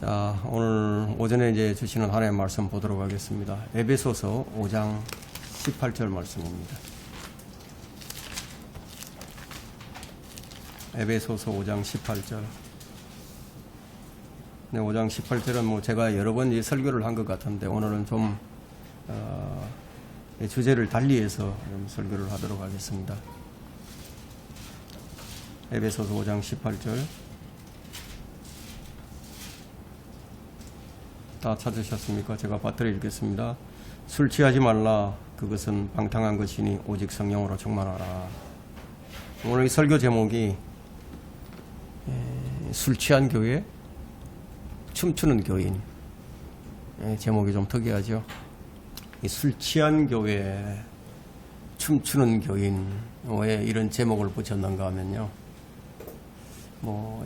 자, 오늘 오전에 이제 주시는 하나님의 말씀 보도록 하겠습니다. 에베소서 5장 18절 말씀입니다. 에베소서 5장 18절. 네, 5장 18절은 뭐 제가 여러 번 설교를 한 것 같은데 오늘은 좀 주제를 달리해서 설교를 하도록 하겠습니다. 에베소서 5장 18절. 다 찾으셨습니까? 제가 받들어 읽겠습니다. 술 취하지 말라. 그것은 방탕한 것이니 오직 성령으로 충만하라. 오늘 이 설교 제목이 술 취한 교회, 춤추는 교인. 제목이 좀 특이하죠. 이 술 취한 교회, 춤추는 교인. 왜 이런 제목을 붙였는가 하면요.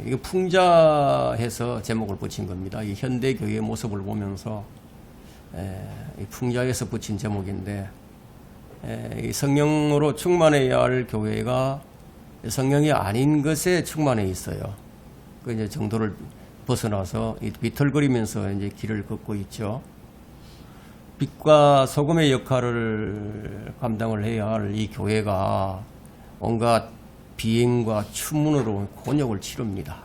이게 풍자해서 제목을 붙인 겁니다. 이 현대 교회의 모습을 보면서 이 풍자해서 붙인 제목인데, 이 성령으로 충만해야 할 교회가 성령이 아닌 것에 충만해 있어요. 그 이제 정도를 벗어나서 비틀거리면서 이제 길을 걷고 있죠. 빛과 소금의 역할을 감당을 해야 할 이 교회가 온갖 비행과 추문으로 곤욕을 치릅니다.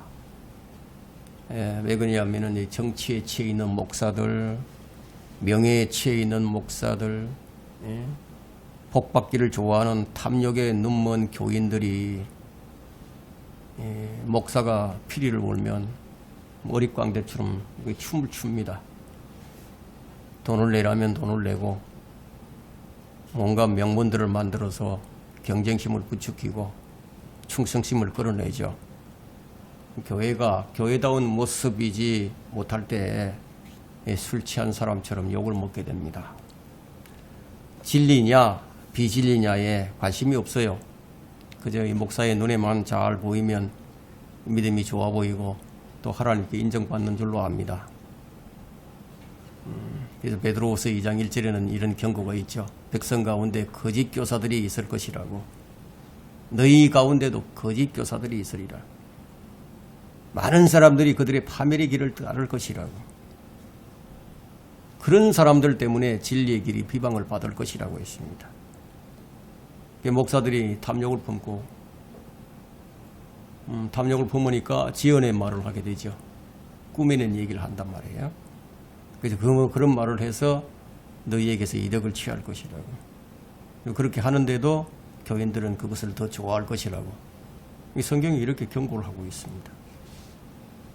왜 그러냐면은 이 정치에 취해 있는 목사들, 명예에 취해 있는 목사들, 복받기를 좋아하는 탐욕에 눈먼 교인들이 목사가 피리를 몰면 머리꽝대처럼 춤을 춥니다. 돈을 내라면 돈을 내고 온갖 명분들을 만들어서 경쟁심을 부추기고 충성심을 끌어내죠. 교회가 교회다운 모습이지 못할 때 술 취한 사람처럼 욕을 먹게 됩니다. 진리냐 비진리냐에 관심이 없어요. 그저 이 목사의 눈에만 잘 보이면 믿음이 좋아 보이고 또 하나님께 인정받는 줄로 압니다. 그래서 베드로후서 2장 1절에는 이런 경고가 있죠. 백성 가운데 거짓 교사들이 있을 것이라고. 너희 가운데도 거짓 교사들이 있으리라. 많은 사람들이 그들의 파멸의 길을 따를 것이라고. 그런 사람들 때문에 진리의 길이 비방을 받을 것이라고 했습니다. 목사들이 탐욕을 품고 탐욕을 품으니까 지연의 말을 하게 되죠. 꾸며낸 얘기를 한단 말이에요. 그래서 그런 말을 해서 너희에게서 이득을 취할 것이라고. 그렇게 하는데도 교인들은 그것을 더 좋아할 것이라고. 이 성경이 이렇게 경고를 하고 있습니다.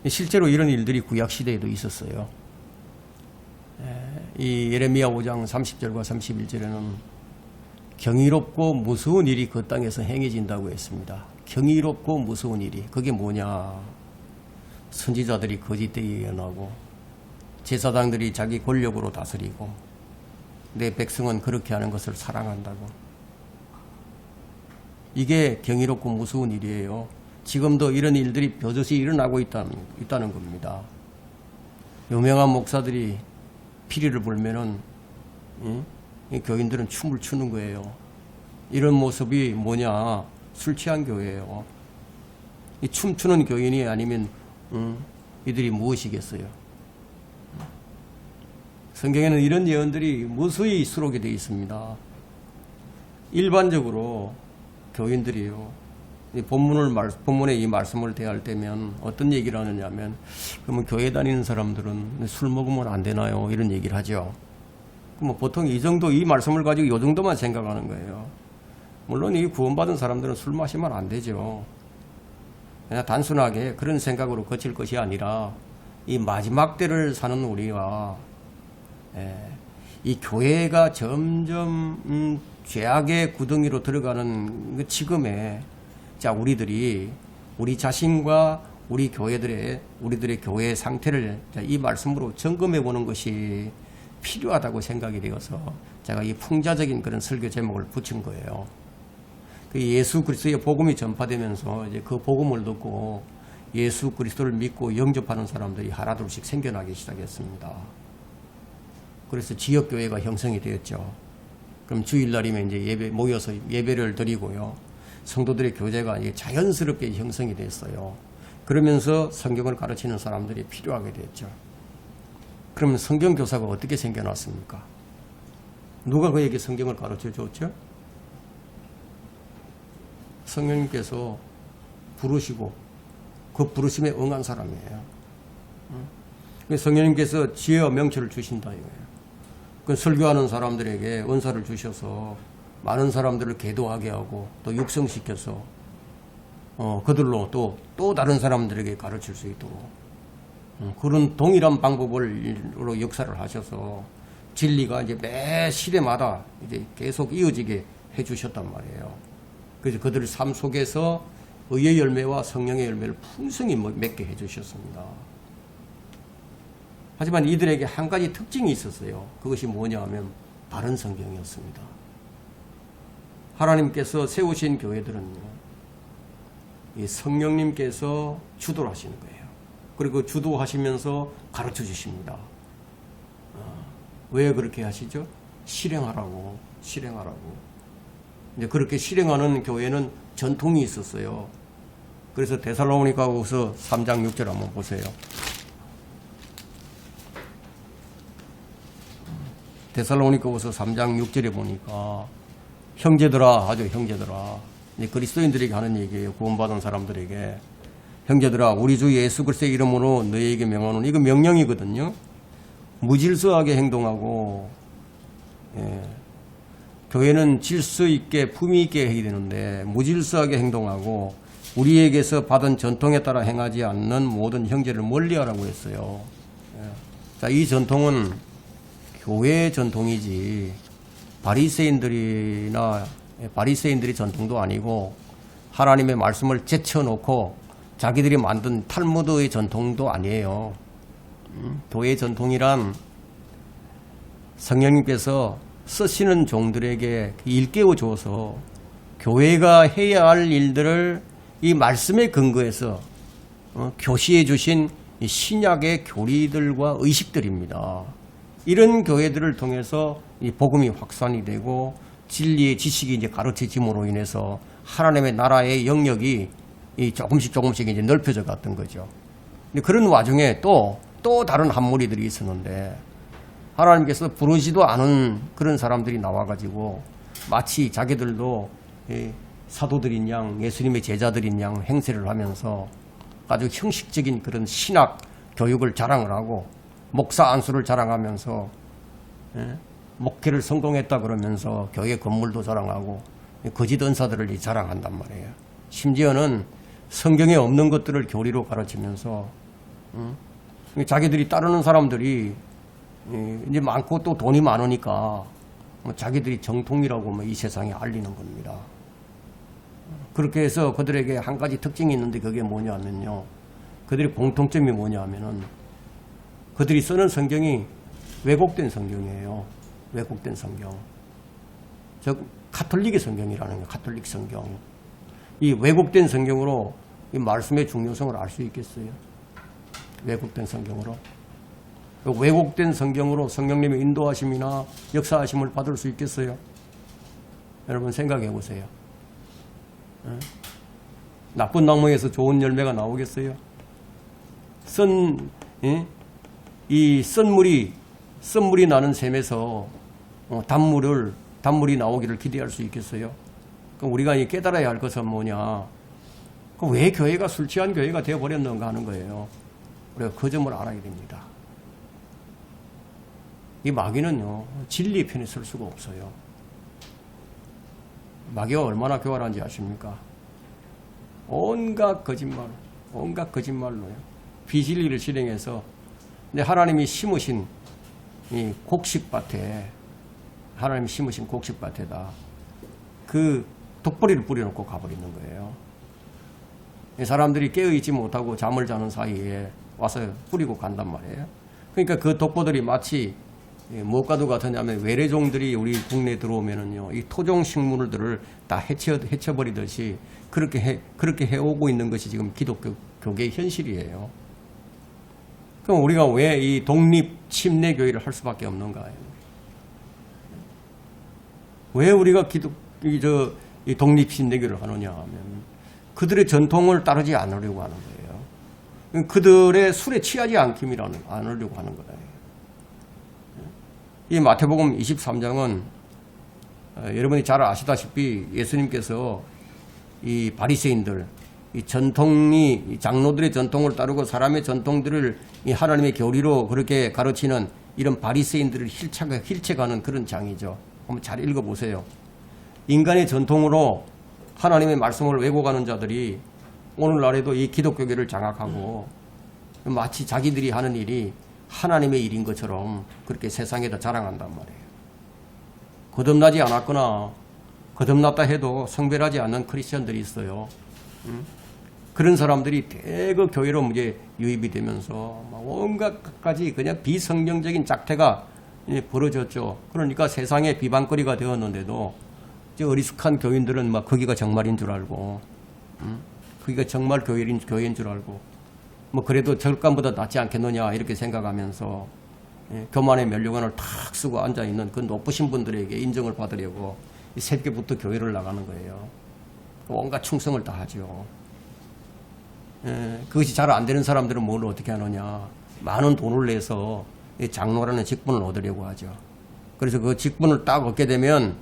실제로 이런 일들이 구약시대에도 있었어요. 이 예레미야 5장 30절과 31절에는 경이롭고 무서운 일이 그 땅에서 행해진다고 했습니다. 경이롭고 무서운 일이. 그게 뭐냐. 선지자들이 거짓되게 예언하고 제사장들이 자기 권력으로 다스리고 내 백성은 그렇게 하는 것을 사랑한다고. 이게 경이롭고 무서운 일이에요. 지금도 이런 일들이 벼젓이 일어나고 있다는 겁니다. 유명한 목사들이 피리를 불면은 이 교인들은 춤을 추는 거예요. 이런 모습이 뭐냐? 술 취한 교회예요. 이 춤추는 교인이 아니면 이들이 무엇이겠어요? 성경에는 이런 예언들이 무수히 수록이 되어 있습니다. 일반적으로 교인들이요. 본문의 이 말씀을 대할 때면 어떤 얘기를 하느냐면, 그러면 교회 다니는 사람들은 술 먹으면 안 되나요? 이런 얘기를 하죠. 그럼 보통 이 말씀을 가지고 이 정도만 생각하는 거예요. 물론 이 구원받은 사람들은 술 마시면 안 되죠. 그냥 단순하게 그런 생각으로 거칠 것이 아니라 이 마지막 때를 사는 우리와 이 교회가 점점 죄악의 구덩이로 들어가는 그 지금에 우리들이 우리 자신과 우리들의 교회의 상태를 이 말씀으로 점검해 보는 것이 필요하다고 생각이 되어서 제가 이 풍자적인 그런 설교 제목을 붙인 거예요. 그 예수 그리스도의 복음이 전파되면서 이제 그 복음을 듣고 예수 그리스도를 믿고 영접하는 사람들이 하나둘씩 생겨나기 시작했습니다. 그래서 지역교회가 형성이 되었죠. 그럼 주일날이면 이제 모여서 예배를 드리고요. 성도들의 교제가 자연스럽게 형성이 됐어요. 그러면서 성경을 가르치는 사람들이 필요하게 됐죠. 그러면 성경교사가 어떻게 생겨났습니까? 누가 그에게 성경을 가르쳐 줬죠? 성령님께서 부르시고 그 부르심에 응한 사람이에요. 성령님께서 지혜와 명철을 주신다 이거예요. 그 설교하는 사람들에게 은사를 주셔서 많은 사람들을 계도하게 하고 또 육성시켜서 그들로 또 다른 사람들에게 가르칠 수 있도록 그런 동일한 방법으로 역사를 하셔서 진리가 이제 매 시대마다 이제 계속 이어지게 해주셨단 말이에요. 그래서 그들의 삶 속에서 의의 열매와 성령의 열매를 풍성히 맺게 해주셨습니다. 하지만 이들에게 한 가지 특징이 있었어요. 그것이 뭐냐 하면 바른 성경이었습니다. 하나님께서 세우신 교회들은요, 이 성령님께서 주도를 하시는 거예요. 그리고 주도하시면서 가르쳐 주십니다. 왜 그렇게 하시죠? 실행하라고. 이제 그렇게 실행하는 교회는 전통이 있었어요. 그래서 데살로니가후서 3장 6절 한번 보세요. 데살로니가후서 3장 6절에 보니까 형제들아, 하죠. 형제들아. 그리스도인들에게 하는 얘기예요. 구원받은 사람들에게. 형제들아, 우리 주 예수 그리스도의 이름으로 너희에게 명하노니, 이거 명령이거든요. 무질서하게 행동하고, 교회는 질서 있게 품위 있게 해야 되는데 무질서하게 행동하고 우리에게서 받은 전통에 따라 행하지 않는 모든 형제를 멀리하라고 했어요. 자, 이 전통은 교회의 전통이지 바리새인들의 전통도 아니고 하나님의 말씀을 제쳐놓고 자기들이 만든 탈무드의 전통도 아니에요. 교회의 전통이란 성령님께서 쓰시는 종들에게 일깨워 줘서 교회가 해야 할 일들을 이 말씀에 근거해서 교시해 주신 신약의 교리들과 의식들입니다. 이런 교회들을 통해서 이 복음이 확산이 되고 진리의 지식이 이제 가르쳐짐으로 인해서 하나님의 나라의 영역이 조금씩 이제 넓혀져 갔던 거죠. 근데 그런 와중에 또 다른 한 무리들이 있었는데 하나님께서 부르지도 않은 그런 사람들이 나와가지고 마치 자기들도 사도들인 양, 예수님의 제자들인 양 행세를 하면서 아주 형식적인 그런 신학 교육을 자랑을 하고 목사 안수를 자랑하면서 목회를 성공했다 그러면서 교회 건물도 자랑하고 거짓 은사들을 자랑한단 말이에요. 심지어는 성경에 없는 것들을 교리로 가르치면서 자기들이 따르는 사람들이 이제 많고 또 돈이 많으니까 자기들이 정통이라고 이 세상에 알리는 겁니다. 그렇게 해서 그들에게 한 가지 특징이 있는데 그게 뭐냐면요. 그들의 공통점이 뭐냐면은 그들이 쓰는 성경이 왜곡된 성경이에요. 왜곡된 성경. 즉 가톨릭의 성경이라는 거예요. 가톨릭 성경. 이 왜곡된 성경으로 이 말씀의 중요성을 알 수 있겠어요? 왜곡된 성경으로. 왜곡된 성경으로 성령님의 인도하심이나 역사하심을 받을 수 있겠어요? 여러분 생각해 보세요. 나쁜 나무에서 좋은 열매가 나오겠어요? 이 썬물이 나는 샘에서 단물이 나오기를 기대할 수 있겠어요? 그럼 우리가 깨달아야 할 것은 뭐냐? 왜 교회가 술 취한 교회가 되어버렸는가 하는 거예요. 우리가 그 점을 알아야 됩니다. 이 마귀는요, 진리 편에 설 수가 없어요. 마귀가 얼마나 교활한지 아십니까? 온갖 거짓말로요. 비진리를 실행해서, 근데 하나님이 심으신 이 곡식밭에, 하나님이 심으신 곡식밭에다 그 독보리를 뿌려놓고 가버리는 거예요. 사람들이 깨어있지 못하고 잠을 자는 사이에 와서 뿌리고 간단 말이에요. 그러니까 그 독보들이 마치 무엇과도 같으냐면 외래종들이 우리 국내에 들어오면은요, 이 토종 식물들을 다 해쳐버리듯이 그렇게 해오고 있는 것이 지금 기독교 교계의 현실이에요. 그럼 우리가 왜 이 독립 침례 교회를 할 수밖에 없는가요? 왜 우리가 이 독립 침례 교회를 하느냐 하면 그들의 전통을 따르지 않으려고 하는 거예요. 그들의 술에 취하지 않으려고 하는 거다. 이 마태복음 23장은 여러분이 잘 아시다시피 예수님께서 이 바리새인들, 이 전통이 장로들의 전통을 따르고 사람의 전통들을 이 하나님의 교리로 그렇게 가르치는 이런 바리새인들을 힐체가는 그런 장이죠. 한번 잘 읽어보세요. 인간의 전통으로 하나님의 말씀을 왜곡하는 자들이 오늘날에도 이 기독교계를 장악하고 마치 자기들이 하는 일이 하나님의 일인 것처럼 그렇게 세상에다 자랑한단 말이에요. 거듭나지 않았거나 거듭났다 해도 성별하지 않는 크리스천들이 있어요. 그런 사람들이 대거 교회로 이제 유입이 되면서 온갖 가지 그냥 비성경적인 작태가 벌어졌죠. 그러니까 세상의 비방거리가 되었는데도 어리숙한 교인들은 막 거기가 정말인 줄 알고, 거기가 정말 교회인 줄 알고, 뭐 그래도 절간보다 낫지 않겠느냐 이렇게 생각하면서 교만의 면류관을 탁 쓰고 앉아 있는 그 높으신 분들에게 인정을 받으려고 새벽부터 교회를 나가는 거예요. 온갖 충성을 다 하죠. 그것이 잘 안 되는 사람들은 뭘 어떻게 하느냐. 많은 돈을 내서 장로라는 직분을 얻으려고 하죠. 그래서 그 직분을 딱 얻게 되면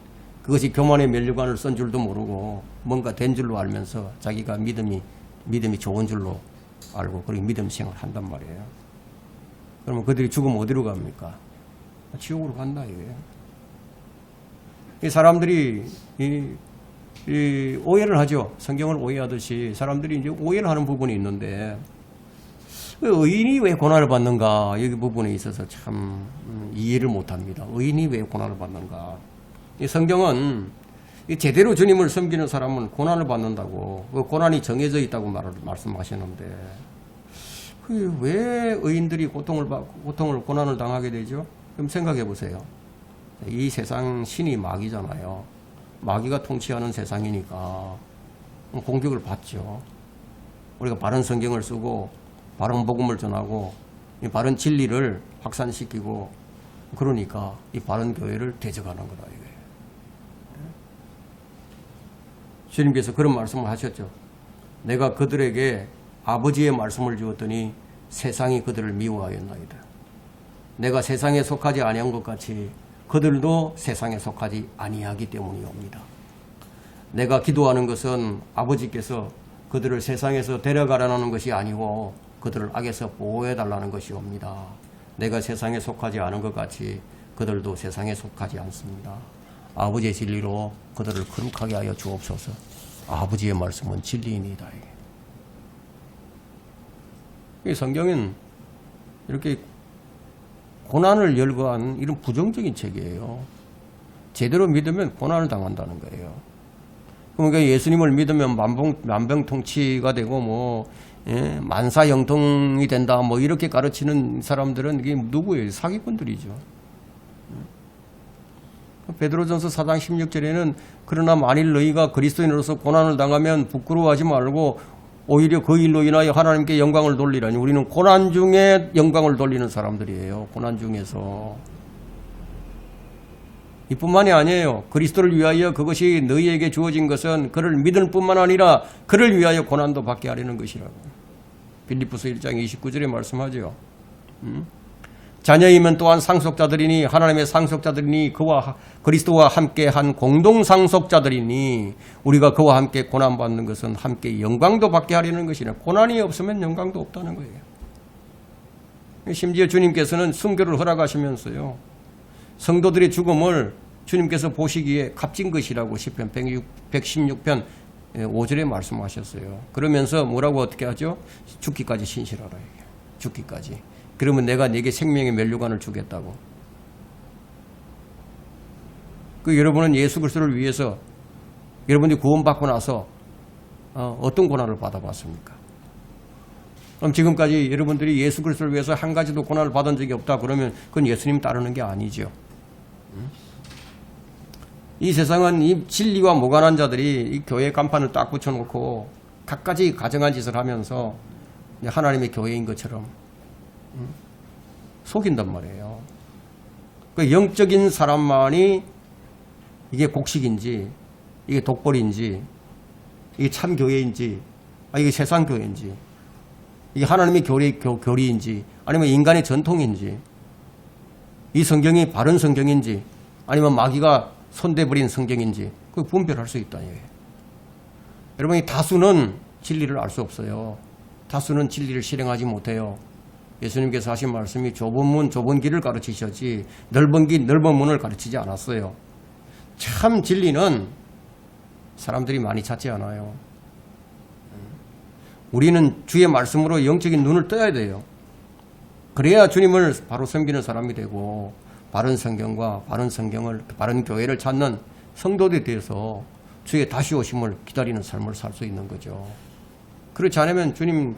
그것이 교만의 면류관을 쓴 줄도 모르고 뭔가 된 줄로 알면서 자기가 믿음이 좋은 줄로 알고 그렇게 믿음 생활을 한단 말이에요. 그러면 그들이 죽으면 어디로 갑니까? 지옥으로 간다 이거예요. 이 사람들이 이 오해를 하죠. 성경을 오해하듯이 사람들이 이제 오해를 하는 부분이 있는데 의인이 왜 고난을 받는가 여기 부분에 있어서 참 이해를 못합니다. 의인이 왜 고난을 받는가? 이 성경은 제대로 주님을 섬기는 사람은 고난을 받는다고 그 고난이 정해져 있다고 말씀하시는데 왜 의인들이 고난을 당하게 되죠? 그럼 생각해 보세요. 이 세상 신이 마귀잖아요. 마귀가 통치하는 세상이니까 공격을 받죠. 우리가 바른 성경을 쓰고 바른 복음을 전하고 이 바른 진리를 확산시키고 그러니까 이 바른 교회를 대적하는 거다 이거예요. 주님께서 그런 말씀을 하셨죠. 내가 그들에게 아버지의 말씀을 주었더니 세상이 그들을 미워하였나이다. 내가 세상에 속하지 아니한 것 같이 그들도 세상에 속하지 아니하기 때문이옵니다. 내가 기도하는 것은 아버지께서 그들을 세상에서 데려가라는 것이 아니고 그들을 악에서 보호해달라는 것이옵니다. 내가 세상에 속하지 않은 것 같이 그들도 세상에 속하지 않습니다. 아버지의 진리로 그들을 거룩하게 하여 주옵소서. 아버지의 말씀은 진리입니다. 이 성경은 이렇게 고난을 열거한 이런 부정적인 책이에요. 제대로 믿으면 고난을 당한다는 거예요. 그러니까 예수님을 믿으면 만병통치가 되고 만사형통이 된다 이렇게 가르치는 사람들은 이게 누구예요? 사기꾼들이죠. 베드로전서 4장 16절에는 그러나 만일 너희가 그리스도인으로서 고난을 당하면 부끄러워하지 말고 오히려 그 일로 인하여 하나님께 영광을 돌리라니. 우리는 고난 중에 영광을 돌리는 사람들이에요. 고난 중에서. 이뿐만이 아니에요. 그리스도를 위하여 그것이 너희에게 주어진 것은 그를 믿을 뿐만 아니라 그를 위하여 고난도 받게 하려는 것이라고. 빌립보서 1장 29절에 말씀하죠. 자녀이면 또한 상속자들이니 하나님의 상속자들이니 그와 그리스도와 함께 한 공동 상속자들이니 우리가 그와 함께 고난받는 것은 함께 영광도 받게 하려는 것이라. 고난이 없으면 영광도 없다는 거예요. 심지어 주님께서는 순교를 허락하시면서요. 성도들의 죽음을 주님께서 보시기에 값진 것이라고 시편 116편 5절에 말씀하셨어요. 그러면서 뭐라고 어떻게 하죠? 죽기까지 신실하라. 죽기까지. 그러면 내가 네게 생명의 면류관을 주겠다고. 여러분은 예수 그리스도를 위해서 여러분이 구원받고 나서 어떤 고난을 받아봤습니까? 그럼 지금까지 여러분들이 예수 그리스도를 위해서 한 가지도 고난을 받은 적이 없다 그러면 그건 예수님 따르는 게 아니죠. 이 세상은 이 진리와 무관한 자들이 이 교회 간판을 딱 붙여놓고 갖가지 가정한 짓을 하면서 하나님의 교회인 것처럼 속인단 말이에요. 그 영적인 사람만이 이게 곡식인지 이게 독벌인지 이게 참 교회인지 이게 세상 교회인지 이게 하나님의 교리인지 아니면 인간의 전통인지 이 성경이 바른 성경인지 아니면 마귀가 손대버린 성경인지 그 분별할 수 있다. 여러분, 이 다수는 진리를 알 수 없어요. 다수는 진리를 실행하지 못해요. 예수님께서 하신 말씀이 좁은 문 좁은 길을 가르치셨지 넓은 길 넓은 문을 가르치지 않았어요. 참 진리는 사람들이 많이 찾지 않아요. 우리는 주의 말씀으로 영적인 눈을 떠야 돼요. 그래야 주님을 바로 섬기는 사람이 되고 바른 성경과 바른 성경을 바른 교회를 찾는 성도들이 되어서 주의 다시 오심을 기다리는 삶을 살 수 있는 거죠. 그렇지 않으면 주님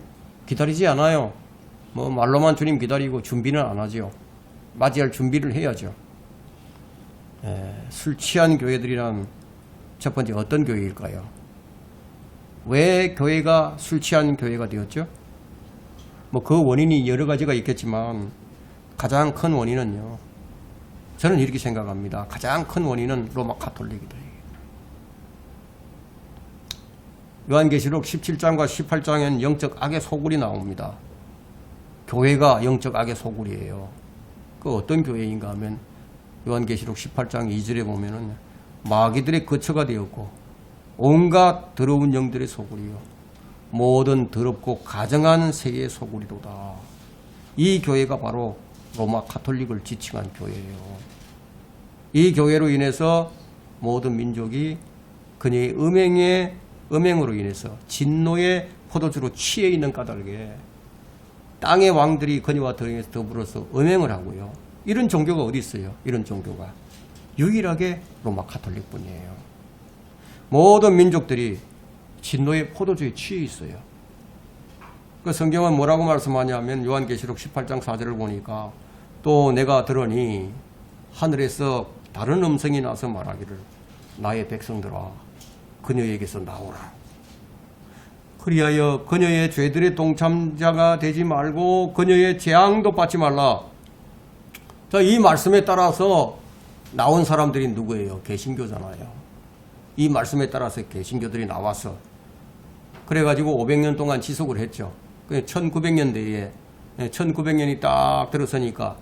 기다리지 않아요. 뭐 말로만 주님 기다리고 준비는 안 하죠. 맞이할 준비를 해야죠. 술 취한 교회들이란 첫 번째 어떤 교회일까요? 왜 교회가 술 취한 교회가 되었죠? 뭐 그 원인이 여러 가지가 있겠지만 가장 큰 원인은요. 저는 이렇게 생각합니다. 가장 큰 원인은 로마 가톨릭이다. 요한계시록 17장과 18장에는 영적 악의 소굴이 나옵니다. 교회가 영적 악의 소굴이에요. 그 어떤 교회인가 하면 요한계시록 18장 2절에 보면은 마귀들의 거처가 되었고 온갖 더러운 영들의 소굴이요 모든 더럽고 가증한 새의 소굴이로다. 이 교회가 바로 로마 가톨릭을 지칭한 교회예요. 이 교회로 인해서 모든 민족이 그녀의 음행으로 인해서 진노의 포도주로 취해 있는 까닭에 땅의 왕들이 그녀와 더불어서 음행을 하고요. 이런 종교가 어디 있어요? 이런 종교가 유일하게 로마 가톨릭뿐이에요. 모든 민족들이 진노의 포도주에 취해 있어요. 그 성경은 뭐라고 말씀하냐면 요한계시록 18장 4절을 보니까 또 내가 들으니 하늘에서 다른 음성이 나서 말하기를 나의 백성들아 그녀에게서 나오라. 그리하여 그녀의 죄들의 동참자가 되지 말고 그녀의 재앙도 받지 말라. 자, 이 말씀에 따라서 나온 사람들이 누구예요? 개신교잖아요. 이 말씀에 따라서 개신교들이 나와서 그래가지고 500년 동안 지속을 했죠. 1900년대에 1900년이 딱 들어서니까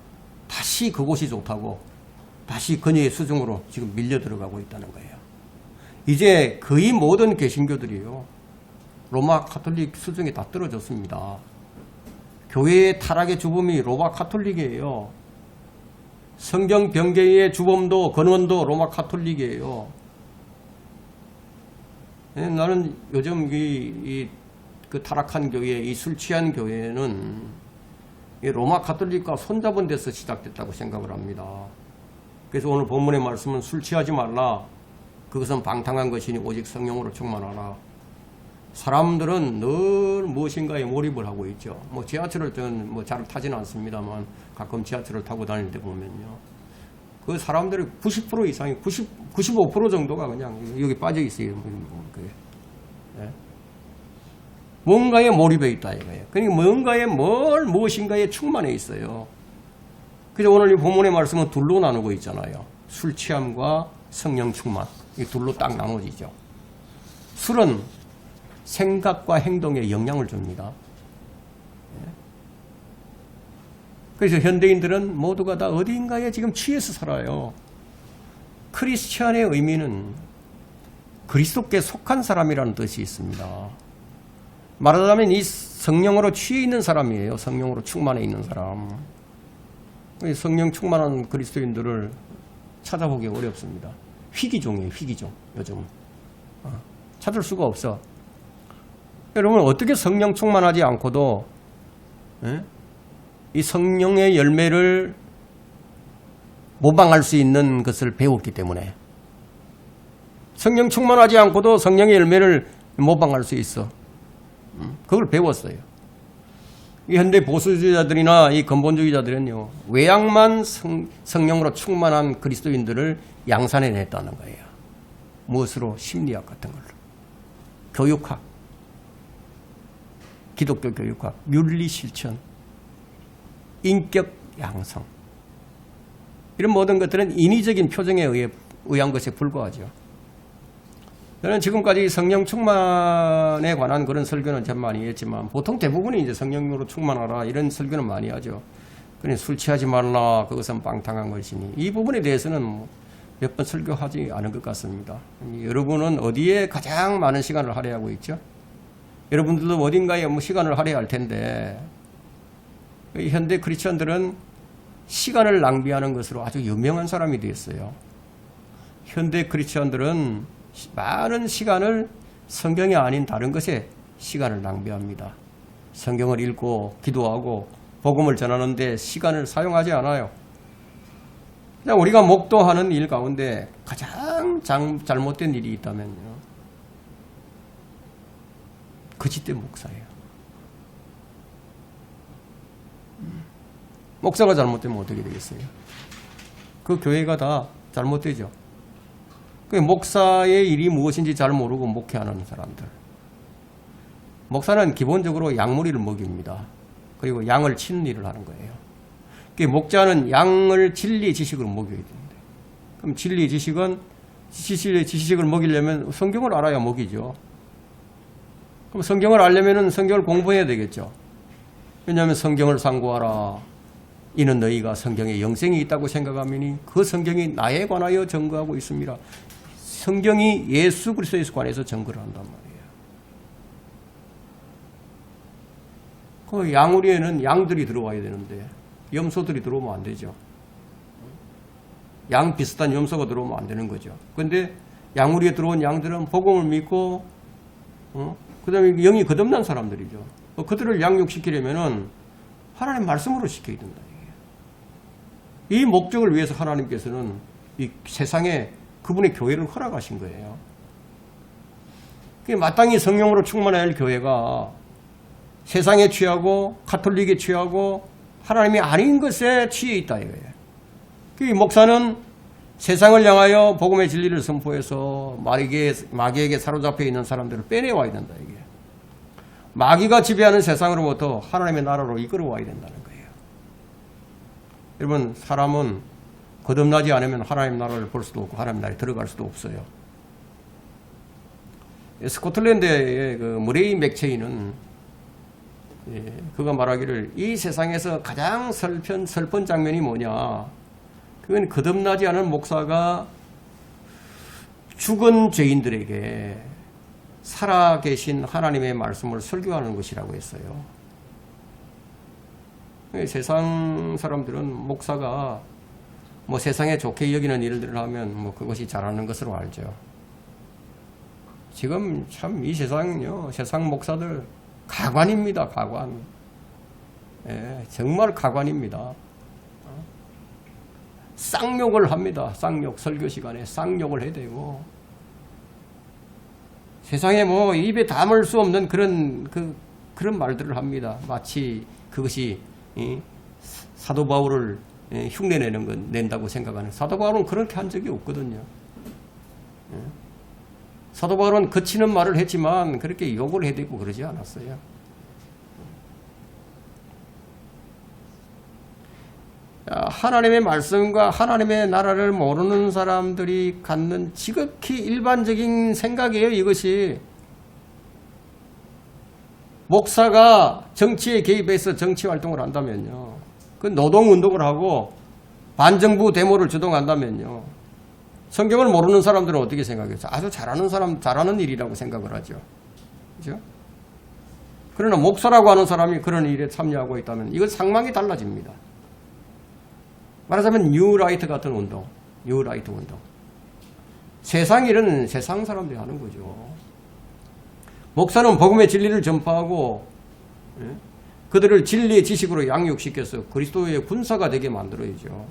다시 그곳이 좋다고 다시 그녀의 수중으로 지금 밀려 들어가고 있다는 거예요. 이제 거의 모든 개신교들이요 로마 가톨릭 수중에 다 떨어졌습니다. 교회의 타락의 주범이 로마 가톨릭이에요. 성경 변개의 주범도 근원도 로마 가톨릭이에요. 나는 요즘 그 타락한 교회, 이 술 취한 교회는 이 로마 가톨릭과 손잡은 데서 시작됐다고 생각을 합니다. 그래서 오늘 본문의 말씀은 술 취하지 말라. 그것은 방탕한 것이니 오직 성령으로 충만하라. 사람들은 늘 무엇인가에 몰입을 하고 있죠. 뭐 지하철을 저는 뭐 잘 타지는 않습니다만 가끔 지하철을 타고 다닐 때 보면요. 그 사람들의 90% 이상이 95% 정도가 그냥 여기 빠져 있어요. 네. 뭔가에 몰입해 있다 이거예요. 그러니까 뭔가에 무엇인가에 충만해 있어요. 그래서 오늘 이 본문의 말씀은 둘로 나누고 있잖아요. 술 취함과 성령 충만. 이 둘로 딱 나눠지죠. 술은 생각과 행동에 영향을 줍니다. 그래서 현대인들은 모두가 다 어딘가에 지금 취해서 살아요. 크리스찬의 의미는 그리스도께 속한 사람이라는 뜻이 있습니다. 말하자면 이 성령으로 취해 있는 사람이에요. 성령으로 충만해 있는 사람. 성령 충만한 그리스도인들을 찾아보기 어렵습니다. 희귀종이에요. 희귀종. 요즘은. 찾을 수가 없어. 여러분 어떻게 성령 충만하지 않고도 이 성령의 열매를 모방할 수 있는 것을 배웠기 때문에 성령 충만하지 않고도 성령의 열매를 모방할 수 있어. 그걸 배웠어요. 이 현대 보수주의자들이나 이 근본주의자들은요 외양만 성령으로 충만한 그리스도인들을 양산해냈다는 거예요. 무엇으로? 심리학 같은 걸로. 교육학, 기독교 교육학, 윤리실천, 인격 양성 이런 모든 것들은 인위적인 표정에 의한 것에 불과하죠. 저는 지금까지 성령 충만에 관한 그런 설교는 참 많이 했지만 보통 대부분이 이제 성령으로 충만하라 이런 설교는 많이 하죠. 그러니 술 취하지 말라 그것은 방탕한 것이니 이 부분에 대해서는 몇 번 설교하지 않은 것 같습니다. 여러분은 어디에 가장 많은 시간을 할애하고 있죠? 여러분들도 어딘가에 뭐 시간을 할애할 텐데 현대 크리스천들은 시간을 낭비하는 것으로 아주 유명한 사람이 되었어요. 현대 크리스천들은 많은 시간을 성경이 아닌 다른 것에 시간을 낭비합니다. 성경을 읽고 기도하고 복음을 전하는데 시간을 사용하지 않아요. 그냥 우리가 목도하는 일 가운데 가장 잘못된 일이 있다면요. 거짓된 목사예요. 목사가 잘못되면 어떻게 되겠어요? 그 교회가 다 잘못되죠. 그 목사의 일이 무엇인지 잘 모르고 목회하는 사람들. 목사는 기본적으로 양무리를 먹입니다. 그리고 양을 치는 일을 하는 거예요. 목자는 양을 진리 지식으로 먹여야 되는데, 그럼 진리 지식은 지식을 먹이려면 성경을 알아야 먹이죠. 그럼 성경을 알려면 성경을 공부해야 되겠죠. 왜냐하면 성경을 상고하라. 이는 너희가 성경에 영생이 있다고 생각하면 그 성경이 나에 관하여 증거하고 있습니다. 성경이 예수 그리스도에 관해서 증거를 한단 말이에요. 그 양우리에는 양들이 들어와야 되는데 염소들이 들어오면 안 되죠. 양 비슷한 염소가 들어오면 안 되는 거죠. 그런데 양우리에 들어온 양들은 복음을 믿고 그 다음에 영이 거듭난 사람들이죠. 그들을 양육시키려면 하나님 말씀으로 시켜야 된다. 이 목적을 위해서 하나님께서는 이 세상에 그분의 교회를 허락하신 거예요. 마땅히 성령으로 충만해야 할 교회가 세상에 취하고 가톨릭에 취하고 하나님이 아닌 것에 취해 있다 이거예요. 그 목사는 세상을 향하여 복음의 진리를 선포해서 마귀에게 사로잡혀 있는 사람들을 빼내와야 된다 이게. 마귀가 지배하는 세상으로부터 하나님의 나라로 이끌어와야 된다는 거예요. 여러분, 사람은 거듭나지 않으면 하나님 나라를 볼 수도 없고 하나님 나라에 들어갈 수도 없어요. 스코틀랜드의 그 무레이 맥체이는 그가 말하기를 이 세상에서 가장 슬픈 장면이 뭐냐, 그건 거듭나지 않은 목사가 죽은 죄인들에게 살아계신 하나님의 말씀을 설교하는 것이라고 했어요. 세상 사람들은 목사가 뭐 세상에 좋게 여기는 일들을 하면 뭐 그것이 잘하는 것으로 알죠. 지금 참 이 세상은요, 세상 목사들 가관입니다. 가관. 예, 정말 가관입니다. 쌍욕을 합니다. 쌍욕. 설교 시간에 쌍욕을 해대고 세상에 뭐 입에 담을 수 없는 그런 말들을 합니다. 마치 그것이 사도 바울을 흉내내는 건 낸다고 생각하는. 사도 바울은 그렇게 한 적이 없거든요. 사도 바울은 거치는 말을 했지만 그렇게 욕을 해대고 그러지 않았어요. 하나님의 말씀과 하나님의 나라를 모르는 사람들이 갖는 지극히 일반적인 생각이에요. 이것이 목사가 정치에 개입해서 정치 활동을 한다면요, 그 노동운동을 하고 반정부 데모를 주동한다면요, 성경을 모르는 사람들은 어떻게 생각해요? 아주 잘하는 사람, 잘하는 일이라고 생각을 하죠. 그죠? 그러나 목사라고 하는 사람이 그런 일에 참여하고 있다면 이건 상황이 달라집니다. 말하자면 뉴라이트 같은 운동, 뉴라이트 운동. 세상 일은 세상 사람들이 하는 거죠. 목사는 복음의 진리를 전파하고 그들을 진리의 지식으로 양육시켜서 그리스도의 군사가 되게 만들어야죠.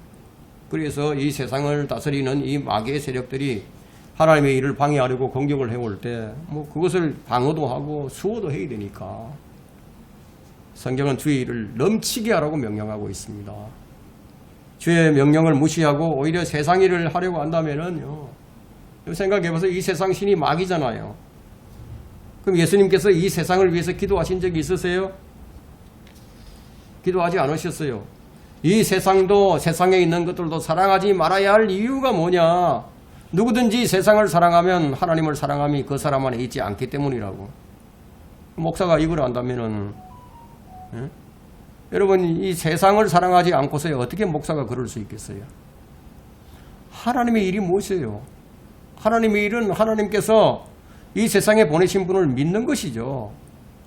그래서 이 세상을 다스리는 이 마귀의 세력들이 하나님의 일을 방해하려고 공격을 해올 때 뭐 그것을 방어도 하고 수호도 해야 되니까 성경은 주의 일을 넘치게 하라고 명령하고 있습니다. 주의 명령을 무시하고 오히려 세상 일을 하려고 한다면은요, 생각해봐서 이 세상 신이 마귀잖아요. 그럼 예수님께서 이 세상을 위해서 기도하신 적이 있으세요? 기도하지 않으셨어요. 이 세상도 세상에 있는 것들도 사랑하지 말아야 할 이유가 뭐냐? 누구든지 세상을 사랑하면 하나님을 사랑함이 그 사람 안에 있지 않기 때문이라고. 목사가 이걸 안다면은, 예? 여러분, 이 세상을 사랑하지 않고서 어떻게 목사가 그럴 수 있겠어요? 하나님의 일이 무엇이에요? 하나님의 일은 하나님께서 이 세상에 보내신 분을 믿는 것이죠.